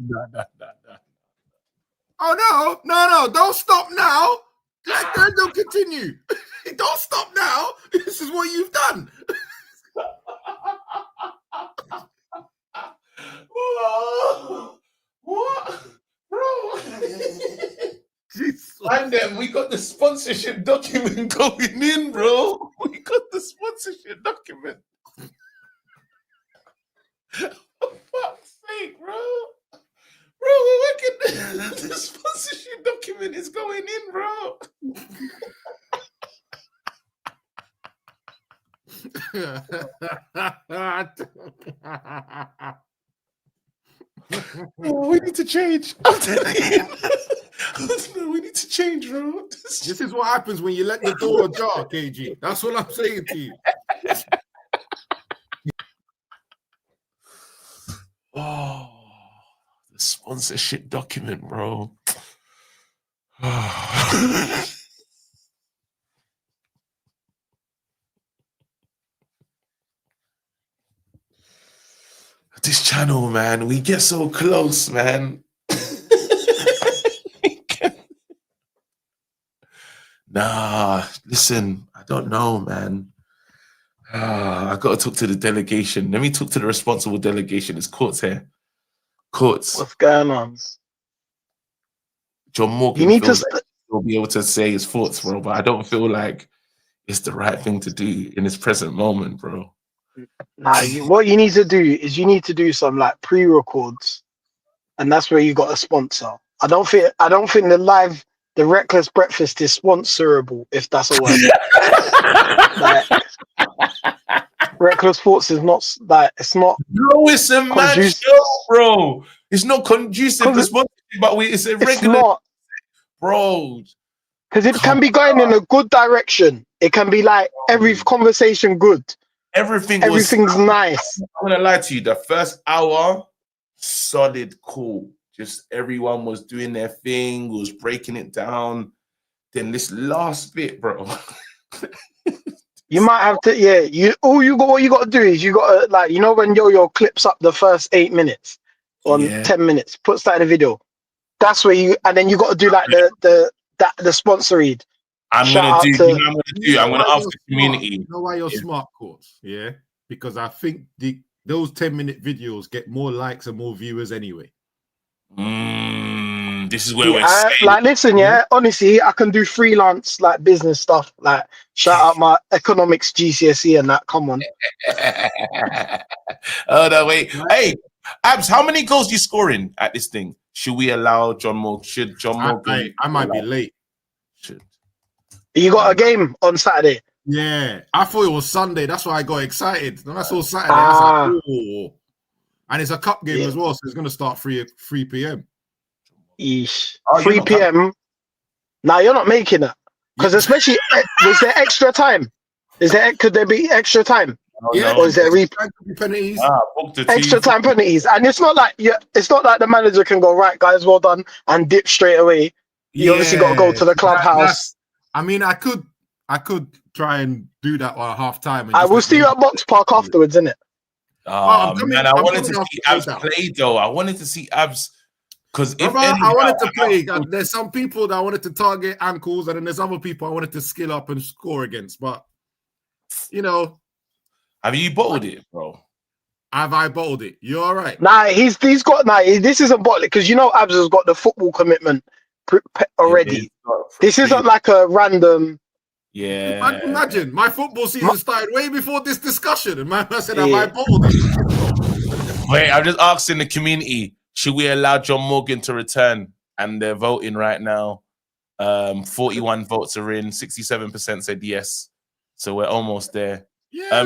D: No.
P: Oh no, don't stop now. Let them continue. Don't stop now. This is what you've done.
D: What? Bro. And then we got the sponsorship document going in, bro. We got the sponsorship document. For fuck's sake, bro. Bro, we're working. The sponsorship document is going in, bro. Oh, we need to change. I'm telling you. We need to change, bro.
P: This is what happens when you let the door ajar, KG. That's what I'm saying to you.
D: Sponsorship document, bro. This channel, man, we get so close, man. Nah, listen, I don't know, man. I got to talk to the delegation. Let me talk to the responsible delegation. It's Courts here. Courts.
Q: What's going on?
D: John Morgan
Q: You need to
D: feels like he'll be able to say his thoughts, bro, but I don't feel like it's the right thing to do in this present moment, bro.
Q: Nah, what you need to do is you need to do some like pre-records, and that's where you got a sponsor. I don't think the Reckless Breakfast is sponsorable, if that's a word. Like, Reckless Sports is not like it's not.
D: No, it's a mad show, bro. It's not conducive to sponsorship, but it's a regular.
Q: It's not,
D: bro.
Q: Because it can be going in a good direction. It can be like every conversation good. Everything's nice.
D: I'm gonna lie to you. The first hour, solid, cool. Just everyone was doing their thing, was breaking it down. Then this last bit, bro.
Q: You might have to, yeah. What you got to do is you got to, like, you know, when Yo clips up the first 8 minutes on 10 minutes, puts that in a video. That's where and then you got to do like the sponsor read.
D: I'm gonna ask the community.
P: You know why you're smart, Courts? Yeah, because I think those 10-minute videos get more likes and more viewers anyway.
D: This is where we're saying.
Q: Like, listen, honestly, I can do freelance like business stuff. Like, shout out my economics GCSE and that. Come on.
D: Oh no, wait. Hey, Abs, how many goals you scoring at this thing? Should we allow John Morgan? Should John Morgan?
P: I might be late.
Q: You got a game on Saturday?
P: Yeah, I thought it was Sunday. That's why I got excited. When I saw Saturday, I was like, "Oh!" And it's a cup game as well, so it's going to start 3 p.m.
Q: Eesh. 3 p.m. Now you're not making it because especially is there extra time? Could there be extra time?
P: Yeah,
Q: or is there
P: penalties?
Q: Extra time penalties, and it's not like the manager can go, right, guys, well done, and dip straight away. You obviously got to go to the clubhouse.
P: I mean, I could try and do that at half time.
Q: I will see you at Box Park afterwards, innit?
D: Oh, man, I wanted to see Abs play though. I wanted to see Abs because
P: I wanted to play. There's some people that I wanted to target ankles, and then there's other people I wanted to skill up and score against. But you know,
D: have you bottled it, bro?
P: Have I bottled it? You all right?
Q: Nah, he's got this isn't bottled because you know Abs has got the football commitment already. This isn't like a random.
D: Yeah.
P: I can imagine my football season started way before this discussion, and man, I said, "Have I bottled it?"
D: Wait, I'm just asking the community: should we allow John Morgan to return? And they're voting right now. 41 votes are in. 67% said yes. So we're almost there.
P: Yeah,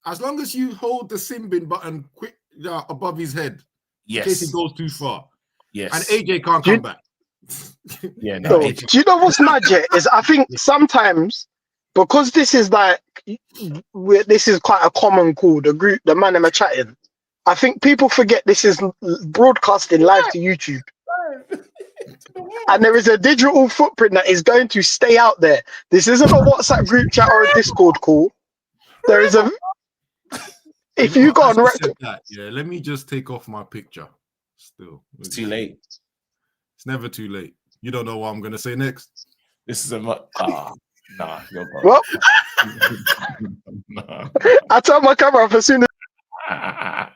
P: as long as you hold the sin bin button quick above his head, in case he goes too far.
D: Yes,
P: and AJ can't come back.
D: Yeah,
Q: no. Do you know what's magic is? I think sometimes because this is like this is quite a common call. The man am chatting. I think people forget this is broadcasting live to YouTube, and there is a digital footprint that is going to stay out there. This isn't a WhatsApp group chat or a Discord call. There is a. If you go on record,
P: let me just take off my picture. Still,
D: it's too late.
P: It's never too late. You don't know what I'm gonna say next.
D: This is a nah.
Q: Well, I turned my camera off as soon
D: as,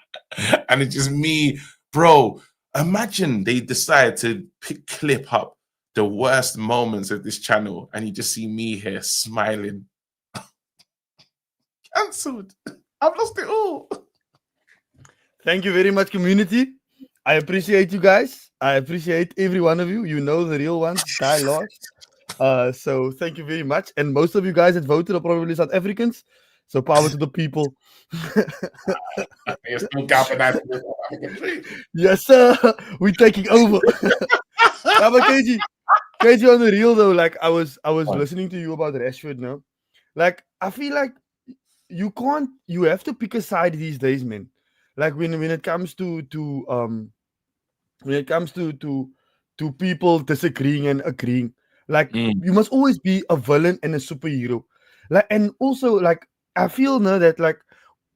D: and it's just me, bro. Imagine they decide to clip up the worst moments of this channel, and you just see me here smiling. Cancelled. I've lost it all.
C: Thank you very much, community. I appreciate you guys. I appreciate every one of you. You know the real ones, die lost. So thank you very much. And most of you guys that voted are probably South Africans. So power to the people. Yes, sir. We're taking over. Now, but KG on the real though, like I was listening to you about Rashford now. Like I feel like you have to pick a side these days, man. Like when it comes to when it comes to people disagreeing and agreeing. Like
D: Mm.
C: you must always be a villain and a superhero. Like and also like I feel now that like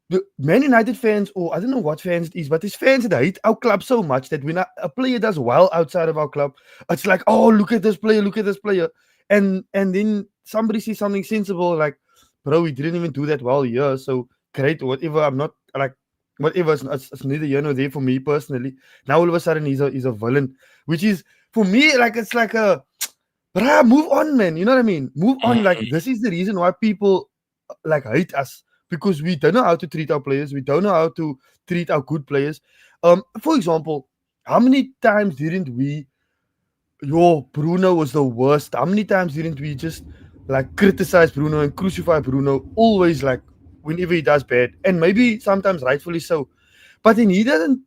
C: the Man United fans, or I don't know what fans it is, but it's fans that hate our club so much that when a player does well outside of our club, it's like, oh, look at this player, look at this player. And then somebody says something sensible like, bro, we didn't even do that well here. So great, whatever. I'm not like whatever, it's neither here nor there for me personally. Now all of a sudden he's a villain, which is for me like it's like a bruh, move on, man. You know what I mean? Move on. Like this is the reason why people like hate us because we don't know how to treat our players. We don't know how to treat our good players. For example, how many times didn't we? Yo, Bruno was the worst. How many times didn't we just like criticize Bruno and crucify Bruno? Always like whenever he does bad, and maybe sometimes rightfully so. But then he doesn't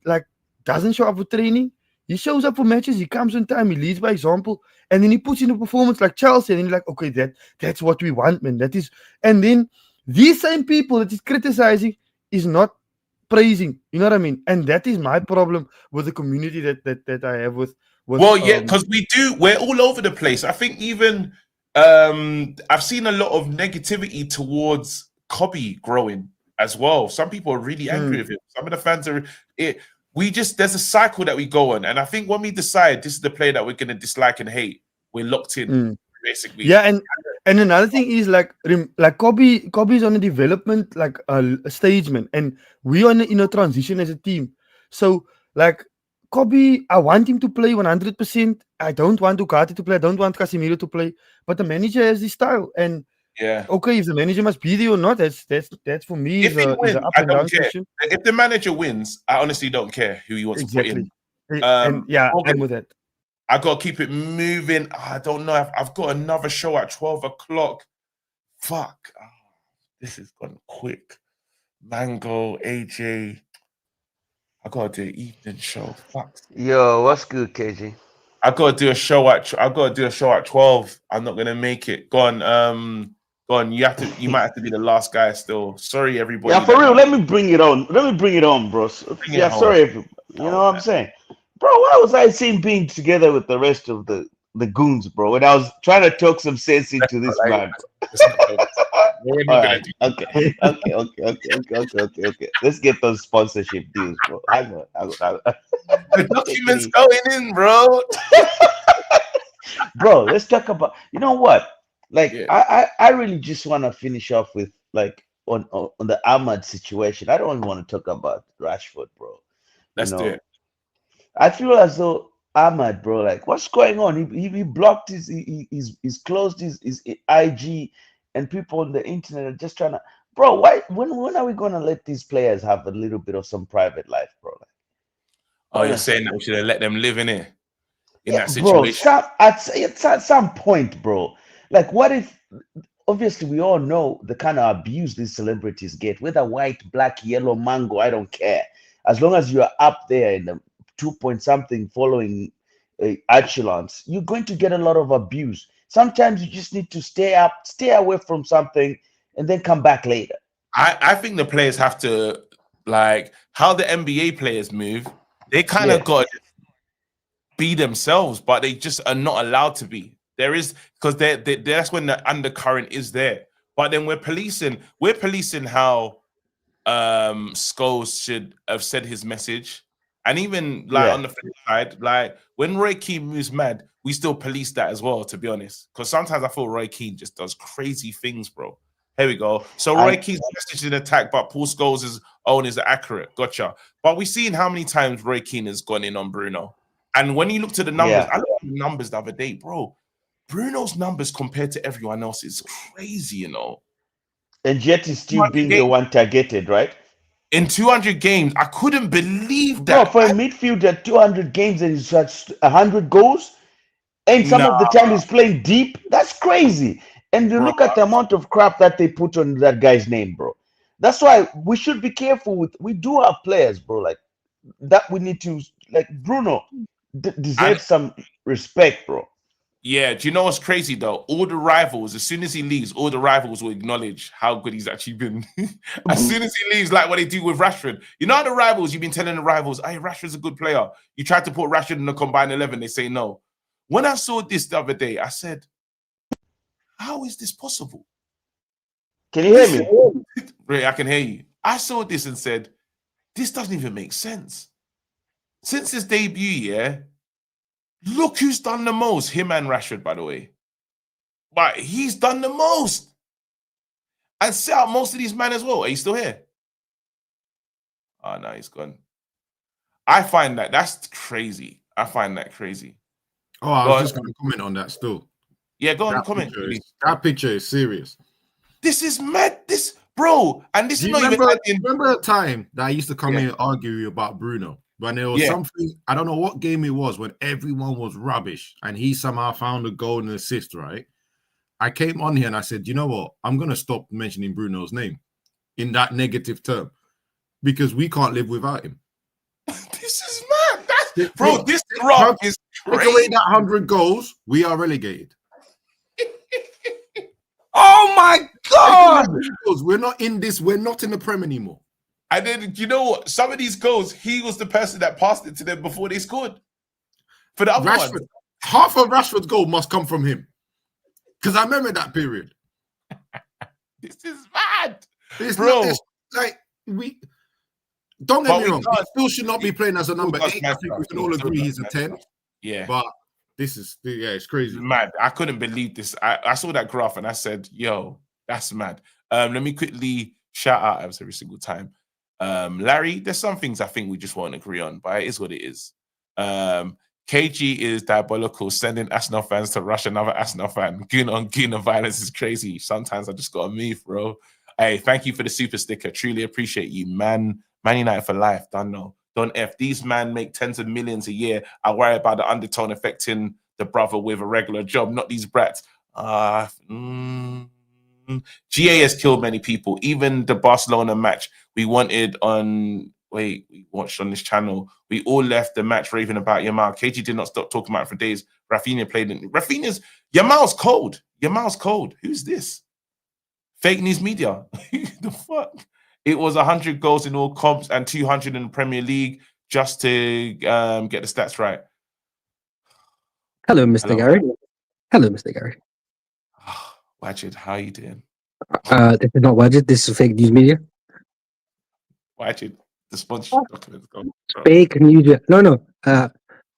C: show up for training. He shows up for matches. He comes on time. He leads by example, and then he puts in a performance like Chelsea. And he's like, okay, that's what we want, man. That is, and then these same people that is criticizing is not praising. You know what I mean? And that is my problem with the community that I have with.
D: Well, yeah, because we're all over the place. I think even I've seen a lot of negativity towards Kobe growing as well. Some people are really angry with him. Some of the fans are there's a cycle that we go on. And I think when we decide this is the player that we're gonna dislike and hate, we're locked in basically.
C: Yeah, and another thing is like Kobe's on a development like a stage, man, and we are in a transition as a team. So like Kobe, I want him to play 100%. I don't want Ducati to play. I don't want Casemiro to play. But the manager has this style, and
D: yeah,
C: okay, if the manager must be there or not, that's for me
D: if
C: is
D: he
C: a
D: wins,
C: up
D: I
C: and
D: don't
C: down
D: care.
C: question.
D: If the manager wins, I honestly don't care who he wants to put in.
C: And yeah,
D: Morgan,
C: I'm with that.
D: I gotta keep it moving. I don't know. I've got another show at 12 o'clock. Fuck. This has gone quick. Mango, AJ. I gotta do an evening show. Fuck.
F: Yo, what's good, KG?
D: I gotta do a show at 12. I'm not gonna make it. Go on. You might have to be the last guy still. Sorry, everybody.
R: Yeah, for real. Let me bring it on. Bro.
D: Bring it home.
R: Sorry. You know what I'm saying, bro? Why was I seen being together with the rest of the goons, bro? When I was trying to talk some sense into this man. Alright, okay. Let's get those sponsorship deals, bro. Hang on.
D: The documents going in, bro.
R: Bro, let's talk about. You know what? Like, I really just want to finish off with like on the Ahmad situation. I don't even want to talk about Rashford, bro.
D: Let's do it.
R: I feel as though Ahmad, bro, like what's going on? He blocked he's closed his IG, and people on the internet are just trying to, bro. Why? When are we gonna let these players have a little bit of some private life, bro?
D: Like, you're saying that we should have let them live in it in that
R: bro.
D: situation.
R: At some point, bro. Like, what if? Obviously, we all know the kind of abuse these celebrities get, whether white, black, yellow, mango. I don't care. As long as you are up there in the 2-point-something following echelons, you're going to get a lot of abuse. Sometimes you just need to stay away from something, and then come back later.
D: I think the players have to, like how the NBA players move. They kind of got to be themselves, but they just are not allowed to be. There is, because that's when the undercurrent is there. But then we're policing how Scholes should have said his message. And even like on the flip side, like when Roy Keane moves mad, we still police that as well, to be honest. Because sometimes I feel Roy Keane just does crazy things, bro. Here we go. So Roy Keane's message is an attack, but Paul Scholes' own is accurate. Gotcha. But we've seen how many times Roy Keane has gone in on Bruno. And when you look to the numbers, I looked at the numbers the other day, bro. Bruno's numbers compared to everyone else is crazy, you know.
R: And yet he's still being the one targeted, right?
D: In 200 games, I couldn't believe
R: Bro,
D: that.
R: for a midfielder, 200 games and he's had 100 goals, and some of the time he's playing deep. That's crazy. And you look at the amount of crap that they put on that guy's name, bro. That's why we should be careful with. We do have players, bro, like that. We need to, like Bruno deserves some respect, bro.
D: Yeah, do you know what's crazy though? All the rivals, as soon as he leaves, all the rivals will acknowledge how good he's actually been. As soon as he leaves, like what they do with Rashford. You know how the rivals, you've been telling the rivals, hey, Rashford's a good player. You tried to put Rashford in the combined 11, they say no. When I saw this the other day, I said, how is this possible?
R: Can you hear me?
D: Ray, I can hear you. I saw this and said, this doesn't even make sense. Since his debut, yeah, look who's done the most. Him and Rashford, by the way. But he's done the most. And set out most of these men as well. Are you still here? Oh, no, he's gone. I find that's crazy. I find that crazy.
P: Oh, I was just going to comment on that still.
D: Yeah, go on, comment.
P: That picture is serious.
D: This is mad. This, bro. And this is not
P: remember,
D: even...
P: Remember a time that I used to come here and argue about Bruno? When there was something, I don't know what game it was, when everyone was rubbish and he somehow found a goal and assist, right? I came on here and I said, you know what? I'm going to stop mentioning Bruno's name in that negative term because we can't live without him.
D: This is mad. Bro, this drop is crazy.
P: Take away that 100 goals, we are relegated.
D: Oh my God!
P: We're not in this. We're not in the Prem anymore.
D: And then, you know what? Some of these goals, he was the person that passed it to them before they scored. For the other one.
P: Half of Rashford's goal must come from him. Because I remember that period.
D: This is mad.
P: It's
D: bro.
P: Not, like, don't get me wrong. He still should not be playing as a number 8. I think we can all agree he's a 10.
D: Yeah.
P: But this is, it's crazy.
D: It's mad. I couldn't believe this. I saw that graph and I said, yo, that's mad. Let me quickly shout out every single time. Larry, there's some things I think we just won't agree on, but it is what it is. KG is diabolical, sending Arsenal fans to rush another Arsenal fan. Goon on goon and violence is crazy. Sometimes I just gotta move, bro. Hey, thank you for the super sticker. Truly appreciate you, man. Man United for life. Don't know. Don't F. These men make tens of millions a year. I worry about the undertone affecting the brother with a regular job, not these brats. GA has killed many people. Even the Barcelona match we wanted on, we watched on this channel. We all left the match raving about Yamal. KG did not stop talking about it for days. Rafinha played it. Yamal's cold. Yamal's cold. Who's this? Fake news media. The fuck? It was 100 goals in all comps and 200 in the Premier League just to get the stats right.
S: Hello, Mr. Gary. Hello, Mr. Gary.
D: Wajid, how are you doing?
S: This is not Wajid. This is fake news media.
D: Wajid, the sponsorship documents.
S: Fake news. No.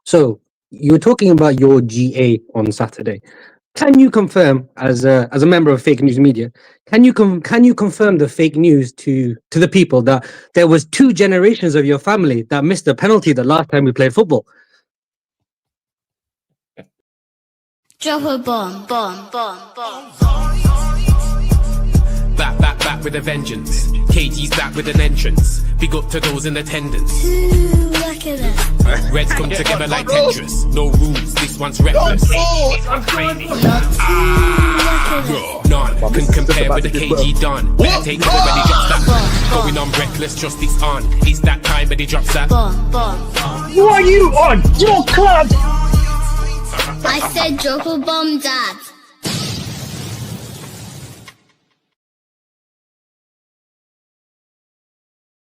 S: So you were talking about your GA on Saturday. Can you confirm, as a member of fake news media, can you confirm the fake news to the people that there was 2 generations of your family that missed the penalty the last time we played football?
A: Drop a bomb.
B: Back with a vengeance. KG's back with an entrance. Big up to those in attendance.
A: Look at that.
B: Reds come together like Tetris. No rules, this one's reckless. None can compare with the KG Don. Better take it when he drops that. Going on reckless, just it's on. It's that time when he drops that.
Q: Who are you on? Your club.
A: I said drop a bomb, Dad.